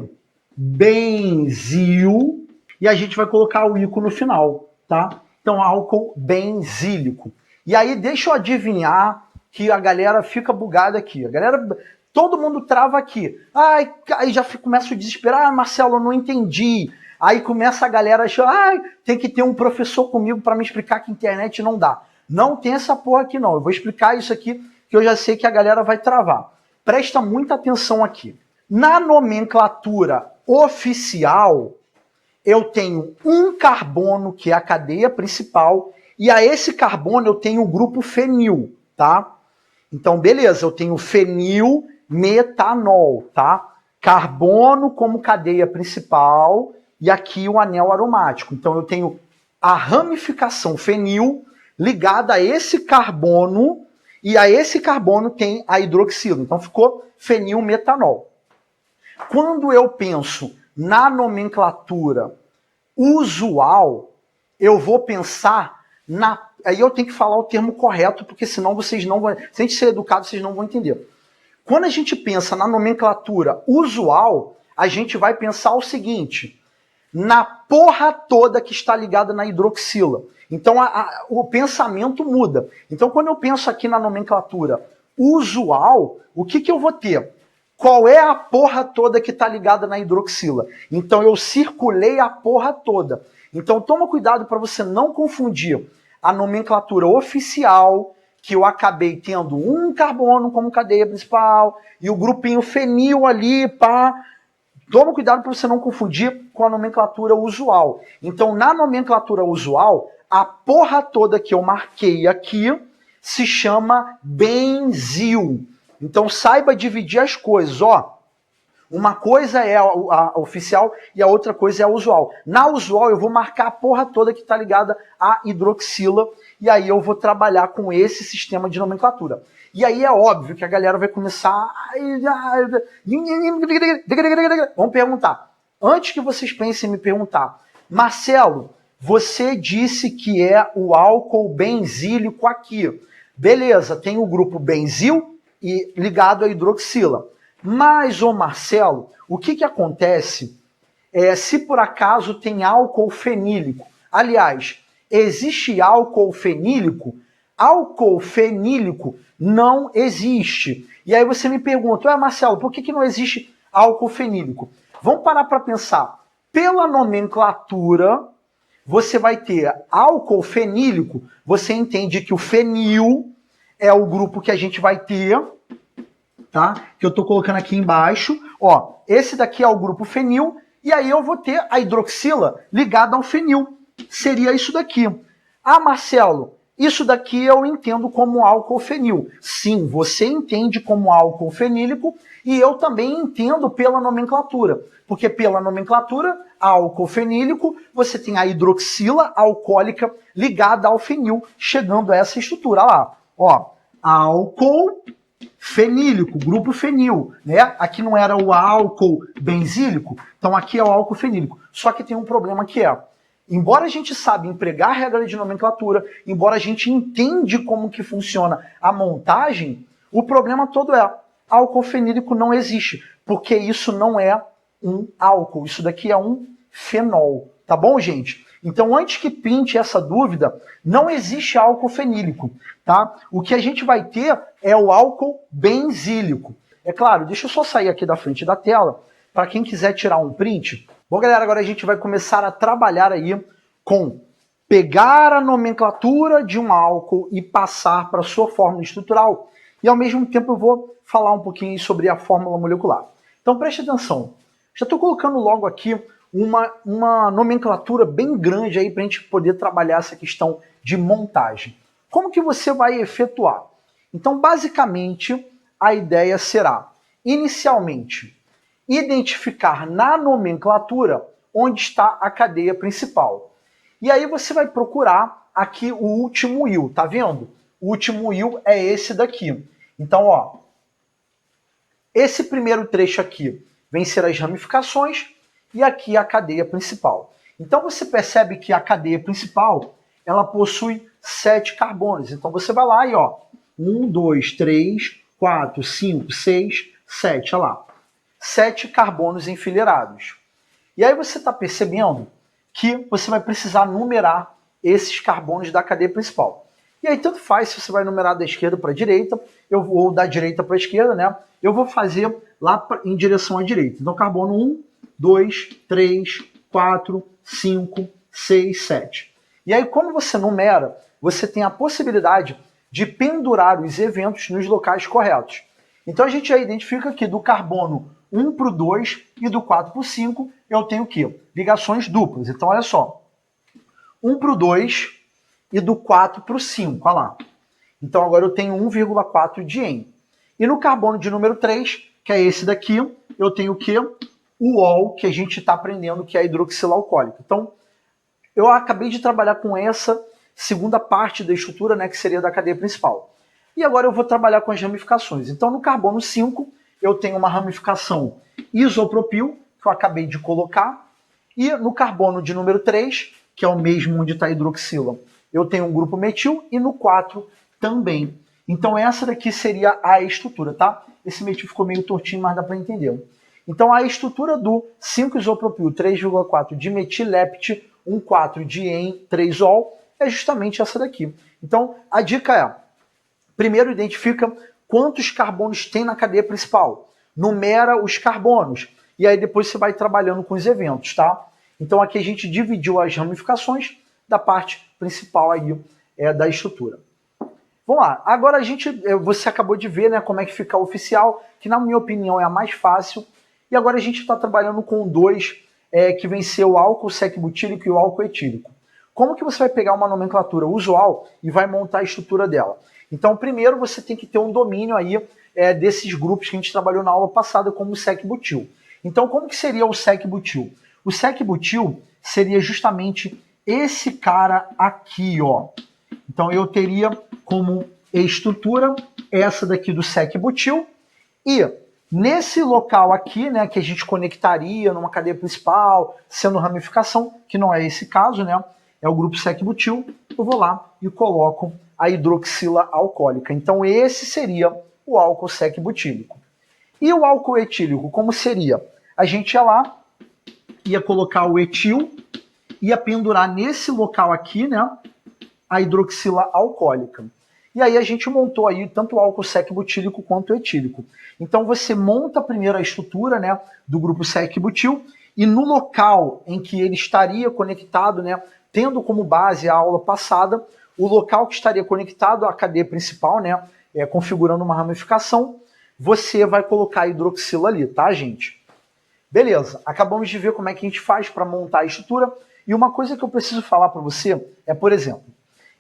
Benzil, e a gente vai colocar o ico no final, tá? Então, álcool benzílico. E aí, deixa eu adivinhar que a galera fica bugada aqui. A galera, todo mundo trava aqui. Ai, aí já começa o desespero. Ah, Marcelo, eu não entendi. Aí começa a galera achar, ai, tem que ter um professor comigo para me explicar que internet não dá. Não tem essa porra aqui não. Eu vou explicar isso aqui que eu já sei que a galera vai travar. Presta muita atenção aqui. Na nomenclatura oficial, eu tenho um carbono, que é a cadeia principal, e a esse carbono eu tenho o grupo fenil, tá? Então, beleza, eu tenho fenil metanol, tá? Carbono como cadeia principal e aqui o anel aromático. Então, eu tenho a ramificação fenil ligada a esse carbono e a esse carbono tem a hidroxila. Então, ficou fenil metanol. Quando eu penso na nomenclatura usual, eu vou pensar na... Aí eu tenho que falar o termo correto, porque senão vocês não vão... Se a gente ser educado, vocês não vão entender. Quando a gente pensa na nomenclatura usual, a gente vai pensar o seguinte, na porra toda que está ligada na hidroxila. Então o pensamento muda. Então quando eu penso aqui na nomenclatura usual, o que eu vou ter? Qual é a porra toda que está ligada na hidroxila? Então eu circulei a porra toda. Então toma cuidado para você não confundir a nomenclatura oficial, que eu acabei tendo um carbono como cadeia principal, e o grupinho fenil ali, pá. Toma cuidado para você não confundir com a nomenclatura usual. Então, na nomenclatura usual, a porra toda que eu marquei aqui se chama benzil. Então, saiba dividir as coisas, ó. Uma coisa é a oficial e a outra coisa é a usual. Na usual, eu vou marcar a porra toda que está ligada à hidroxila, e aí eu vou trabalhar com esse sistema de nomenclatura. E aí é óbvio que a galera vai começar... Vamos perguntar. Antes que vocês pensem em me perguntar, Marcelo, você disse que é o álcool benzílico aqui. Beleza, tem o grupo benzil e ligado à hidroxila. Mas, ô Marcelo, o que acontece se por acaso tem álcool fenílico? Aliás, existe álcool fenílico? Álcool fenílico não existe. E aí você me pergunta, Marcelo, por que não existe álcool fenílico? Vamos parar para pensar. Pela nomenclatura, você vai ter álcool fenílico, você entende que o fenil é o grupo que a gente vai ter, tá? Que eu estou colocando aqui embaixo. Ó, esse daqui é o grupo fenil, e aí eu vou ter a hidroxila ligada ao fenil. Seria isso daqui. Ah, Marcelo, isso daqui eu entendo como álcool fenil. Sim, você entende como álcool fenílico, e eu também entendo pela nomenclatura. Porque pela nomenclatura, álcool fenílico, você tem a hidroxila alcoólica ligada ao fenil, chegando a essa estrutura. Olha lá, ó, álcool fenílico, grupo fenil, né? Aqui não era o álcool benzílico, então aqui é o álcool fenílico. Só que tem um problema que é, embora a gente saiba empregar a regra de nomenclatura, embora a gente entende como que funciona a montagem, o problema todo é, álcool fenílico não existe, porque isso não é um álcool, isso daqui é um fenol, tá bom, gente? Então, antes que pinte essa dúvida, não existe álcool fenílico, tá? O que a gente vai ter é o álcool benzílico. É claro, deixa eu só sair aqui da frente da tela, para quem quiser tirar um print. Bom, galera, agora a gente vai começar a trabalhar aí com pegar a nomenclatura de um álcool e passar para a sua fórmula estrutural. E, ao mesmo tempo, eu vou falar um pouquinho sobre a fórmula molecular. Então, preste atenção. Já estou colocando logo aqui uma nomenclatura bem grande aí para a gente poder trabalhar essa questão de montagem. Como que você vai efetuar? Então, basicamente, a ideia será, inicialmente, identificar na nomenclatura onde está a cadeia principal. E aí você vai procurar aqui o último IL, tá vendo? O último IL é esse daqui. Então, ó, esse primeiro trecho aqui vem ser as ramificações e aqui a cadeia principal. Então você percebe que a cadeia principal, ela possui 7 carbonos. Então você vai lá e ó, 1, 2, 3, 4, 5, 6, 7, olha lá. 7 carbonos enfileirados. E aí você está percebendo que você vai precisar numerar esses carbonos da cadeia principal. E aí tanto faz se você vai numerar da esquerda para a direita, ou da direita para a esquerda, né? Eu vou fazer lá em direção à direita. Então carbono 1, 2, 3, 4, 5, 6, 7. E aí quando você numera, você tem a possibilidade de pendurar os eventos nos locais corretos. Então a gente já identifica que do carbono 1 para o 2 e do 4 para o 5 eu tenho o quê? Ligações duplas. Então olha só, 1 para o 2 e do 4 para o 5, olha lá. Então agora eu tenho 1,4 de N. E no carbono de número 3, que é esse daqui, eu tenho o quê? O ol, que a gente está aprendendo, que é a hidroxila alcoólica. Então, eu acabei de trabalhar com essa segunda parte da estrutura, né, que seria da cadeia principal. E agora eu vou trabalhar com as ramificações. Então, no carbono 5, eu tenho uma ramificação isopropil, que eu acabei de colocar. E no carbono de número 3, que é o mesmo onde está a hidroxila, eu tenho um grupo metil. E no 4 também. Então, essa daqui seria a estrutura, tá? Esse metil ficou meio tortinho, mas dá para entender. Então, a estrutura do 5-isopropil 3,4 dimetilept 1,4 de en 3-ol é justamente essa daqui. Então, a dica é, primeiro identifica quantos carbonos tem na cadeia principal. Numera os carbonos. E aí depois você vai trabalhando com os eventos, tá? Então, aqui a gente dividiu as ramificações da parte principal aí da estrutura. Vamos lá, agora você acabou de ver, né, como é que fica oficial, que na minha opinião é a mais fácil. E agora a gente está trabalhando com dois, que vem ser o álcool sec-butílico e o álcool etílico. Como que você vai pegar uma nomenclatura usual e vai montar a estrutura dela? Então, primeiro você tem que ter um domínio aí desses grupos que a gente trabalhou na aula passada, como o sec-butil. Então, como que seria o sec-butil? O sec-butil seria justamente esse cara aqui, ó. Então, eu teria como estrutura essa daqui do sec-butil e nesse local aqui, né, que a gente conectaria numa cadeia principal, sendo ramificação, que não é esse caso, né, é o grupo sec-butil, eu vou lá e coloco a hidroxila alcoólica. Então, esse seria o álcool sec-butílico. E o álcool etílico, como seria? A gente ia lá, ia colocar o etil, ia pendurar nesse local aqui, né, a hidroxila alcoólica. E aí a gente montou aí tanto o álcool sec-butílico quanto o etílico. Então você monta primeiro a estrutura, né, do grupo sec-butil e no local em que ele estaria conectado, né, tendo como base a aula passada, o local que estaria conectado à cadeia principal, né, configurando uma ramificação, você vai colocar a hidroxila ali, tá, gente? Beleza, acabamos de ver como é que a gente faz para montar a estrutura. E uma coisa que eu preciso falar para você é, por exemplo,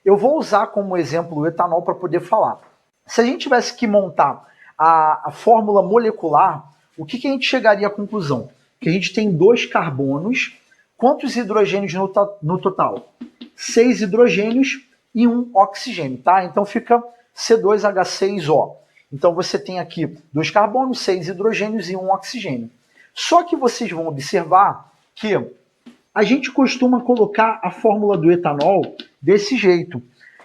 eu vou usar como exemplo o etanol para poder falar. Se a gente tivesse que montar a fórmula molecular, o que a gente chegaria à conclusão? Que a gente tem 2 carbonos. Quantos hidrogênios no total? 6 hidrogênios e 1 oxigênio, tá? Então fica C2H6O. Então você tem aqui 2 carbonos, 6 hidrogênios e 1 oxigênio. Só que vocês vão observar que a gente costuma colocar a fórmula do etanol desse jeito.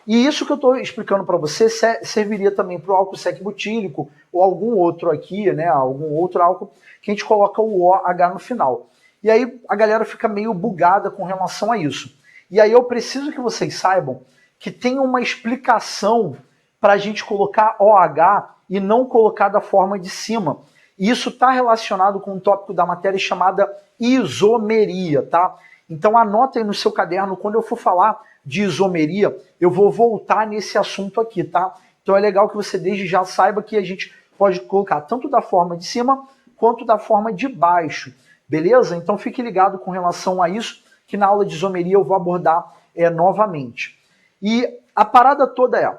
E isso que eu estou explicando para você serviria também para o álcool sec-butílico ou algum outro aqui, né, algum outro álcool que a gente coloca o OH no final. E aí a galera fica meio bugada com relação a isso. E aí eu preciso que vocês saibam que tem uma explicação para a gente colocar OH e não colocar da forma de cima. E isso está relacionado com um tópico da matéria chamada isomeria, tá? Então anota aí no seu caderno, quando eu for falar de isomeria, eu vou voltar nesse assunto aqui, tá? Então é legal que você desde já saiba que a gente pode colocar tanto da forma de cima quanto da forma de baixo. beleza? Então fique ligado com relação a isso, que na aula de isomeria eu vou abordar novamente. E a parada toda é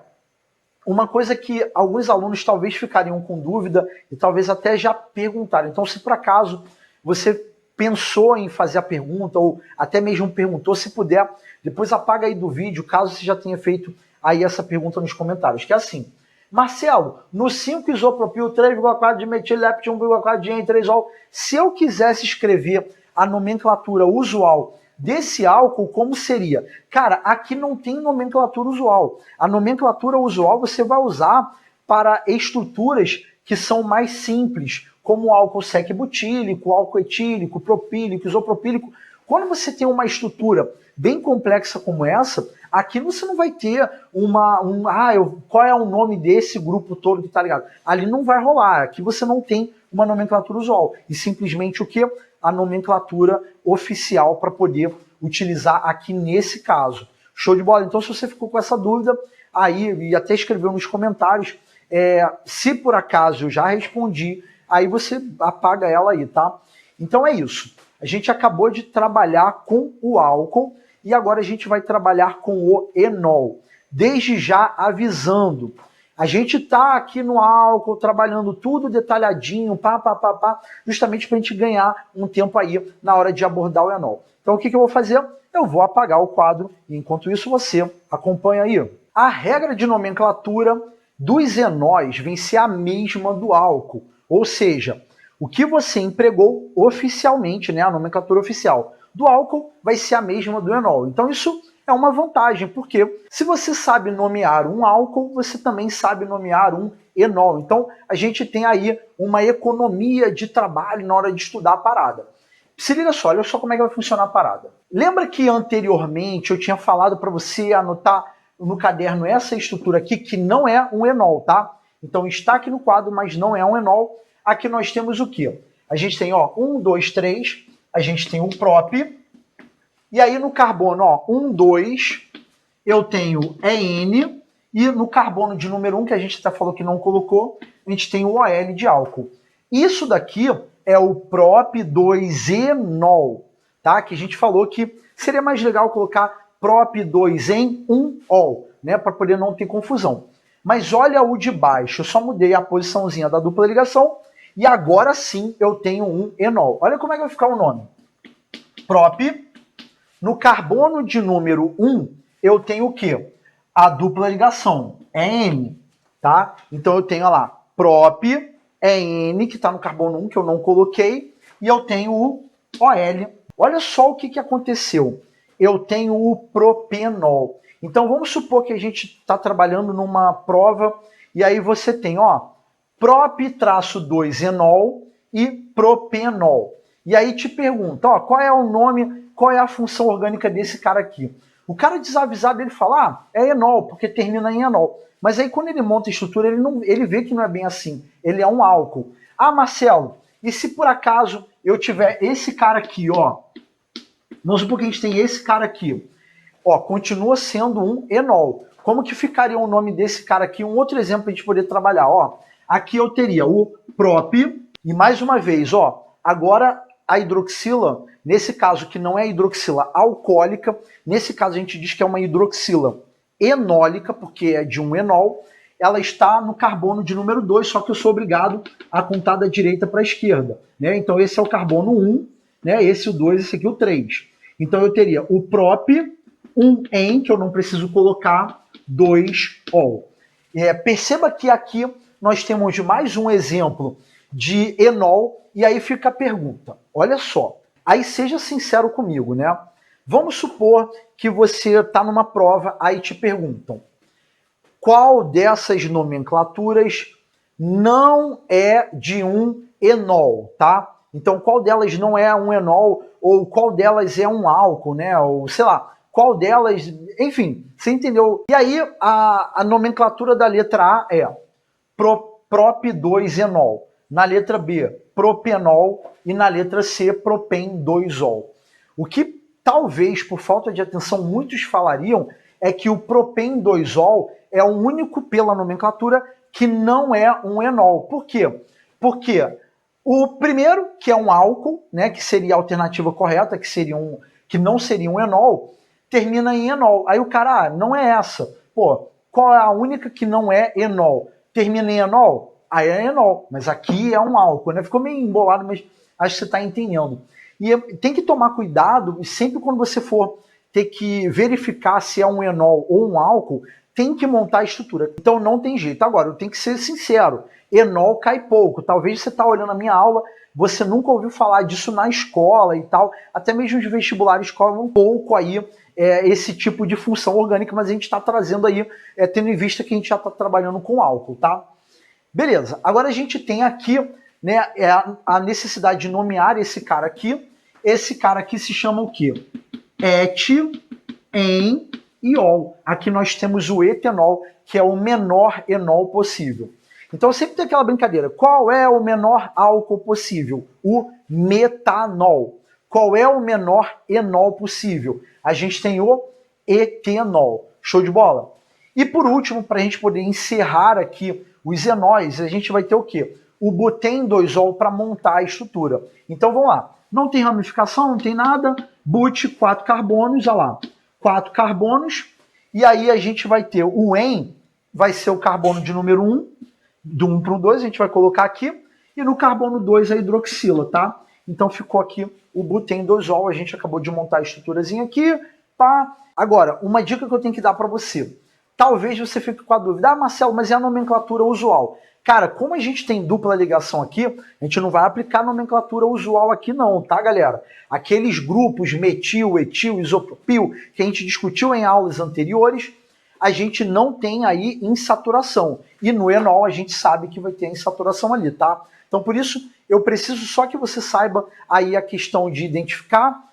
uma coisa que alguns alunos talvez ficariam com dúvida e talvez até já perguntaram. Então, se por acaso você pensou em fazer a pergunta ou até mesmo perguntou, se puder, depois apaga aí do vídeo, caso você já tenha feito aí essa pergunta nos comentários, que é assim: Marcelo, no 5-isopropil, 3,4 de metiléptilo, 1,4 de N3-ol, se eu quisesse escrever a nomenclatura usual desse álcool, como seria? Cara, aqui não tem nomenclatura usual. A nomenclatura usual você vai usar para estruturas que são mais simples, como álcool sec-butílico, álcool etílico, propílico, isopropílico. Quando você tem uma estrutura bem complexa como essa, aqui você não vai ter qual é o nome desse grupo todo que tá ligado. Ali não vai rolar. Aqui você não tem uma nomenclatura usual. E simplesmente o quê? A nomenclatura oficial para poder utilizar aqui nesse caso. Show de bola? Então, se você ficou com essa dúvida, aí, e até escreveu nos comentários, se por acaso eu já respondi, aí você apaga ela aí, tá? Então é isso. A gente acabou de trabalhar com o álcool e agora a gente vai trabalhar com o enol. Desde já avisando, a gente está aqui no álcool trabalhando tudo detalhadinho, justamente para a gente ganhar um tempo aí na hora de abordar o enol. Então o que eu vou fazer? Eu vou apagar o quadro e enquanto isso você acompanha aí. A regra de nomenclatura dos enóis vem ser a mesma do álcool, ou seja, o que você empregou oficialmente, né, a nomenclatura oficial do álcool vai ser a mesma do enol. Então isso é uma vantagem, porque se você sabe nomear um álcool, você também sabe nomear um enol. Então a gente tem aí uma economia de trabalho na hora de estudar a parada. Se liga só, olha só como é que vai funcionar a parada. Lembra que anteriormente eu tinha falado para você anotar no caderno essa estrutura aqui, que não é um enol, tá? Então está aqui no quadro, mas não é um enol. Aqui nós temos o quê? A gente tem, 1, 2, 3, a gente tem o prop, e aí no carbono, 1, 2, eu tenho EN, e no carbono de número 1, que a gente até falou que não colocou, a gente tem o OL de álcool. Isso daqui é o prop2-enol, tá? Que a gente falou que seria mais legal colocar prop2 em 1-ol, né? Para poder não ter confusão. Mas olha o de baixo, eu só mudei a posiçãozinha da dupla ligação e agora sim eu tenho um enol. Olha como é que vai ficar o nome. Prop, no carbono de número 1, eu tenho o quê? A dupla ligação, EN, tá? Então eu tenho lá, prop, EN, que está no carbono 1, que eu não coloquei, e eu tenho o OL. Olha só o que aconteceu. Eu tenho o propenol. Então vamos supor que a gente está trabalhando numa prova e aí você tem, prop-2-enol e propenol. E aí te pergunta, qual é o nome, qual é a função orgânica desse cara aqui? O cara desavisado, ele fala, é enol, porque termina em enol. Mas aí quando ele monta a estrutura, ele vê que não é bem assim. Ele é um álcool. Ah, Marcelo, e se por acaso eu tiver esse cara aqui, vamos supor que a gente tem esse cara aqui. Continua sendo um enol. Como que ficaria o nome desse cara aqui? Um outro exemplo para a gente poder trabalhar. Aqui eu teria o prop, e mais uma vez, agora a hidroxila, nesse caso que não é hidroxila alcoólica, nesse caso a gente diz que é uma hidroxila enólica, porque é de um enol, ela está no carbono de número 2, só que eu sou obrigado a contar da direita para a esquerda, né? Então esse é o carbono 1, né? Esse o 2, esse aqui o 3. Então eu teria o prop, 1-en, que eu não preciso colocar, 2-ol. Perceba que aqui nós temos mais um exemplo de enol, e aí fica a pergunta. Olha só, aí seja sincero comigo, né? Vamos supor que você está numa prova, aí te perguntam qual dessas nomenclaturas não é de um enol, tá? Então, qual delas não é um enol, ou qual delas é um álcool, né? Ou, sei lá, qual delas... Enfim, você entendeu? E aí, a nomenclatura da letra A é prop2-enol. Na letra B, propenol. E na letra C, propen-2-ol. O que talvez, por falta de atenção, muitos falariam é que o propen-2-ol é o único pela nomenclatura que não é um enol. Por quê? Porque O primeiro, que é um álcool, né, que seria a alternativa correta, que não seria um enol, termina em enol. Aí o cara, não é essa. Pô, qual é a única que não é enol? Termina em enol? Aí é enol, mas aqui é um álcool, né? Ficou meio embolado, mas acho que você está entendendo. E tem que tomar cuidado, e sempre quando você for ter que verificar se é um enol ou um álcool, tem que montar a estrutura. Então não tem jeito. Agora, eu tenho que ser sincero, enol cai pouco. Talvez você está olhando a minha aula, você nunca ouviu falar disso na escola e tal, até mesmo os vestibulares cobram um pouco aí esse tipo de função orgânica, mas a gente está trazendo aí, tendo em vista que a gente já está trabalhando com álcool, tá? Beleza, agora a gente tem aqui, né, a necessidade de nomear esse cara aqui. Esse cara aqui se chama o quê? Etienol. Aqui nós temos o etanol, que é o menor enol possível. Então sempre tem aquela brincadeira. Qual é o menor álcool possível? O metanol. Qual é o menor enol possível? A gente tem o etanol. Show de bola? E por último, para a gente poder encerrar aqui os enóis, a gente vai ter o quê? O butendosol para montar a estrutura. Então vamos lá. Não tem ramificação, não tem nada. But, 4 carbonos, olha lá. 4 carbonos. E aí a gente vai ter o en, vai ser o carbono de número 1, do 1 para o 2, a gente vai colocar aqui. E no carbono 2 a hidroxila, tá? Então ficou aqui o butendosol, a gente acabou de montar a estruturazinha aqui. Pá. Agora, uma dica que eu tenho que dar para você. Talvez você fique com a dúvida, Marcelo, mas é a nomenclatura usual. Cara, como a gente tem dupla ligação aqui, a gente não vai aplicar a nomenclatura usual aqui não, tá, galera? Aqueles grupos metil, etil, isopropil, que a gente discutiu em aulas anteriores, a gente não tem aí insaturação. E no enol a gente sabe que vai ter insaturação ali, tá? Então, por isso, eu preciso só que você saiba aí a questão de identificar,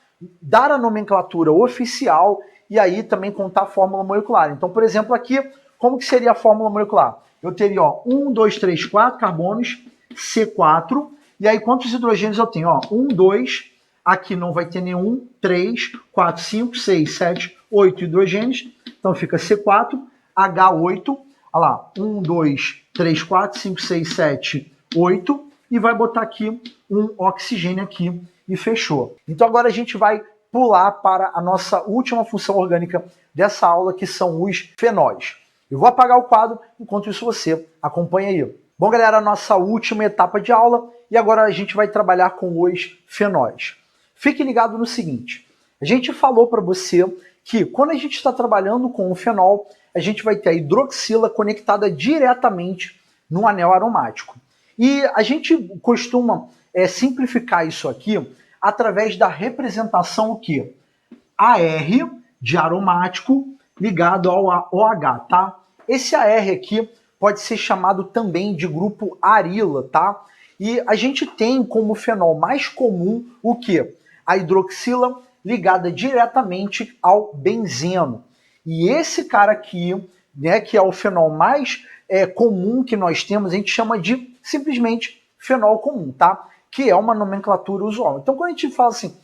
dar a nomenclatura oficial e aí também contar a fórmula molecular. Então, por exemplo, aqui, como que seria a fórmula molecular? Eu teria, ó, 1, 2, 3, 4 carbonos, C4, e aí quantos hidrogênios eu tenho? Ó, 1, 2, aqui não vai ter nenhum, 3, 4, 5, 6, 7, 8 hidrogênios, então fica C4, H8, olha lá, 1, 2, 3, 4, 5, 6, 7, 8, e vai botar aqui um oxigênio aqui, e fechou. Então agora a gente vai pular para a nossa última função orgânica dessa aula, que são os fenóis. Eu vou apagar o quadro, enquanto isso você acompanha aí. Bom, galera, a nossa última etapa de aula, e agora a gente vai trabalhar com os fenóis. Fique ligado no seguinte, a gente falou para você que quando a gente está trabalhando com o fenol, a gente vai ter a hidroxila conectada diretamente no anel aromático. E a gente costuma simplificar isso aqui através da representação o quê? AR de aromático ligado ao OH, tá? Esse AR aqui pode ser chamado também de grupo arila, tá? E a gente tem como fenol mais comum o quê? A hidroxila ligada diretamente ao benzeno. E esse cara aqui, né, que é o fenol mais comum que nós temos, a gente chama de simplesmente fenol comum, tá? Que é uma nomenclatura usual. Então, quando a gente fala assim,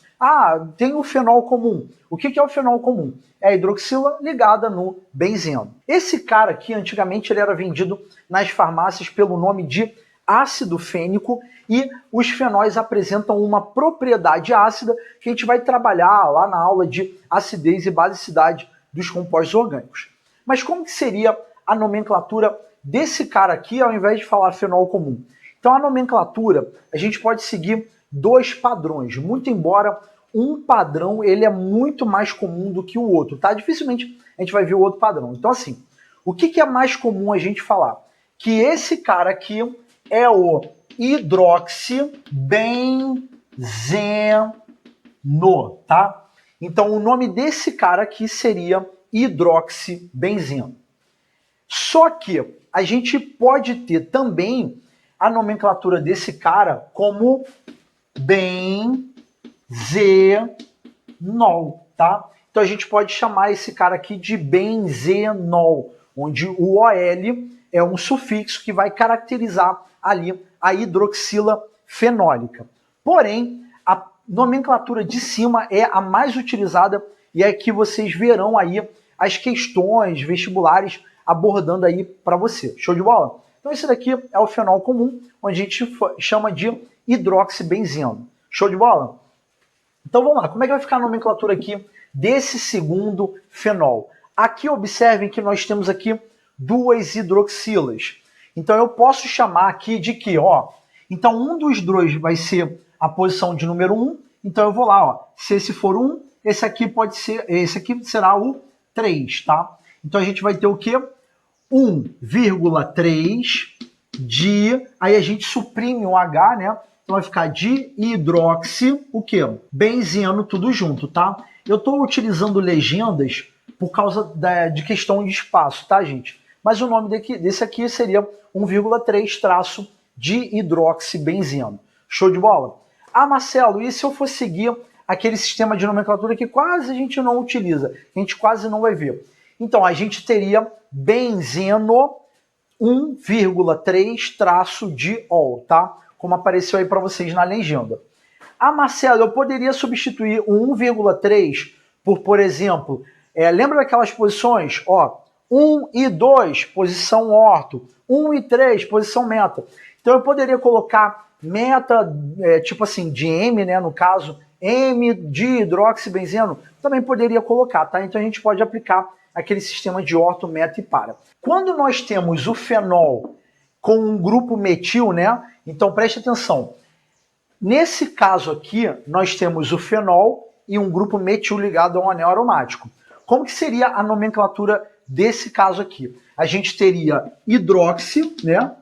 tem o fenol comum. O que é o fenol comum? É a hidroxila ligada no benzeno. Esse cara aqui, antigamente, ele era vendido nas farmácias pelo nome de ácido fênico, e os fenóis apresentam uma propriedade ácida que a gente vai trabalhar lá na aula de acidez e basicidade dos compostos orgânicos. Mas como que seria a nomenclatura desse cara aqui, ao invés de falar fenol comum? Então, a nomenclatura, a gente pode seguir 2 padrões, muito embora um padrão ele é muito mais comum do que o outro, tá? Dificilmente a gente vai ver o outro padrão. Então, assim, o que é mais comum a gente falar? Que esse cara aqui é o hidroxibenzeno, tá? Então, o nome desse cara aqui seria hidroxibenzeno. Só que a gente pode ter também a nomenclatura desse cara como benzenol, tá? Então a gente pode chamar esse cara aqui de benzenol, onde o OL é um sufixo que vai caracterizar ali a hidroxila fenólica. Porém, a nomenclatura de cima é a mais utilizada e é que vocês verão aí as questões vestibulares abordando aí para você. Show de bola? Então esse daqui é o fenol comum, onde a gente chama de hidroxibenzeno. Show de bola? Então vamos lá, como é que vai ficar a nomenclatura aqui desse segundo fenol? Aqui observem que nós temos aqui duas hidroxilas. Então eu posso chamar aqui de que, ó, então um dos dois vai ser a posição de número 1, então eu vou lá, ó, se esse for 1, esse aqui pode ser, esse aqui será o 3, tá? Então a gente vai ter o quê? 1,3 de, aí a gente suprime o H, né? Então vai ficar de hidroxi, o quê? Benzeno, tudo junto, tá? Eu estou utilizando legendas por causa de questão de espaço, tá, gente? Mas o nome desse aqui seria 1,3 traço de hidroxibenzeno. Show de bola? Ah, Marcelo, e se eu for seguir aquele sistema de nomenclatura que quase a gente não utiliza, que a gente quase não vai ver? Então, a gente teria benzeno 1,3 traço de ol, tá? Como apareceu aí para vocês na legenda. Ah, Marcelo, eu poderia substituir o 1,3 por exemplo, lembra daquelas posições? Ó, 1 e 2, posição orto. 1 e 3, posição meta. Então eu poderia colocar meta, tipo assim, de M, né, no caso, M de hidroxibenzeno, também poderia colocar, tá? Então a gente pode aplicar aquele sistema de orto, meta e para. Quando nós temos o fenol com um grupo metil, né? Então preste atenção. Nesse caso aqui, nós temos o fenol e um grupo metil ligado a um anel aromático. Como que seria a nomenclatura desse caso aqui? A gente teria hidroxi, né?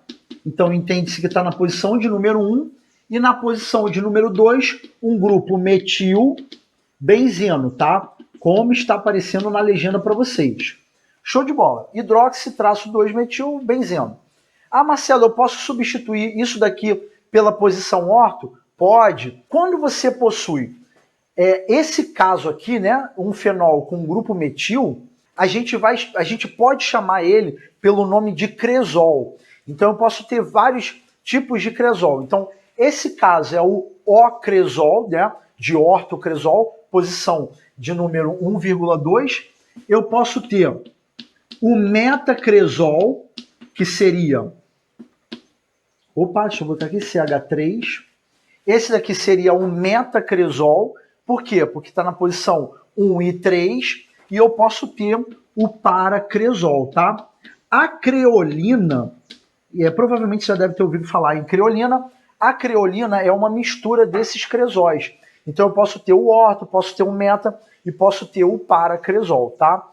Então entende-se que está na posição de número 1 e na posição de número 2, um grupo metil benzeno, tá? Como está aparecendo na legenda para vocês. Show de bola. Hidroxi, traço 2 metil benzeno. Ah, Marcelo, eu posso substituir isso daqui pela posição orto? Pode. Quando você possui esse caso aqui, né, um fenol com um grupo metil, a gente pode chamar ele pelo nome de cresol. Então eu posso ter vários tipos de cresol. Então esse caso é o ocresol, né, de ortocresol, posição de número 1,2. Eu posso ter o metacresol, que seria... Opa, deixa eu botar aqui, CH3. Esse daqui seria um metacresol. Por quê? Porque está na posição 1 e 3. E eu posso ter o paracresol, tá? A creolina, provavelmente você já deve ter ouvido falar em creolina. A creolina é uma mistura desses cresóis. Então eu posso ter o orto, posso ter o meta e posso ter o paracresol, tá?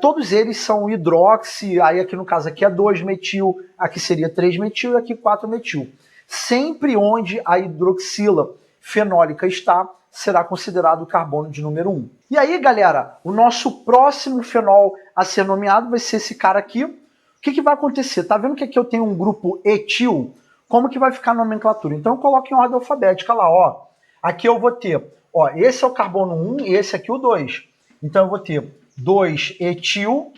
Todos eles são hidroxi, aí aqui no caso aqui é 2-metil, aqui seria 3-metil e aqui 4-metil. Sempre onde a hidroxila fenólica está, será considerado o carbono de número 1. E aí, galera, o nosso próximo fenol a ser nomeado vai ser esse cara aqui. O que vai acontecer? Tá vendo que aqui eu tenho um grupo etil? Como que vai ficar a nomenclatura? Então eu coloco em ordem alfabética lá, ó. Aqui eu vou ter, ó, esse é o carbono 1 e esse aqui o 2. Então eu vou ter 2-etil,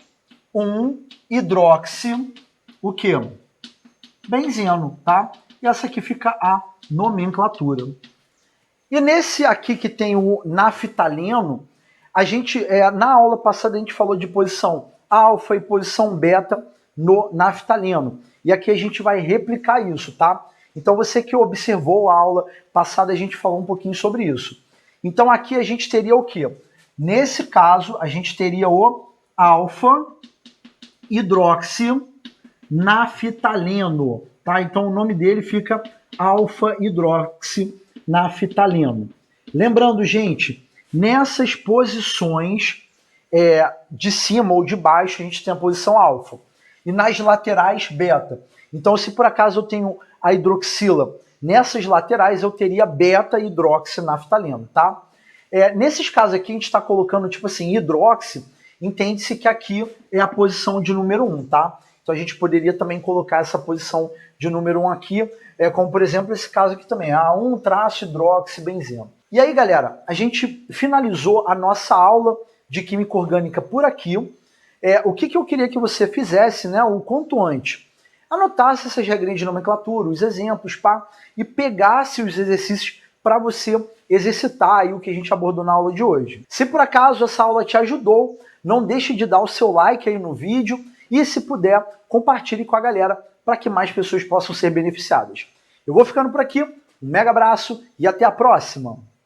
1-hidroxi, o quê? Benzeno, tá? E essa aqui fica a nomenclatura. E nesse aqui que tem o naftaleno, a gente, na aula passada a gente falou de posição alfa e posição beta no naftaleno. E aqui a gente vai replicar isso, tá? Então você que observou a aula passada, a gente falou um pouquinho sobre isso. Então aqui a gente teria o quê? Nesse caso, a gente teria o alfa-hidroxinaftaleno, tá? Então o nome dele fica alfa-hidroxinaftaleno. Lembrando, gente, nessas posições de cima ou de baixo, a gente tem a posição alfa. E nas laterais, beta. Então, se por acaso eu tenho a hidroxila nessas laterais, eu teria beta-hidroxinaftaleno, tá? Nesses casos aqui, a gente está colocando, tipo assim, hidroxi, entende-se que aqui é a posição de número 1, tá? Então a gente poderia também colocar essa posição de número 1 aqui, como por exemplo esse caso aqui também, A1-hidroxibenzeno. E aí, galera, a gente finalizou a nossa aula de Química Orgânica por aqui. O que eu queria que você fizesse, né, o quanto antes? Anotasse essas regrinhas de nomenclatura, os exemplos, pá, e pegasse os exercícios para você exercitar aí o que a gente abordou na aula de hoje. Se por acaso essa aula te ajudou, não deixe de dar o seu like aí no vídeo e, se puder, compartilhe com a galera para que mais pessoas possam ser beneficiadas. Eu vou ficando por aqui, Um mega abraço e até a próxima!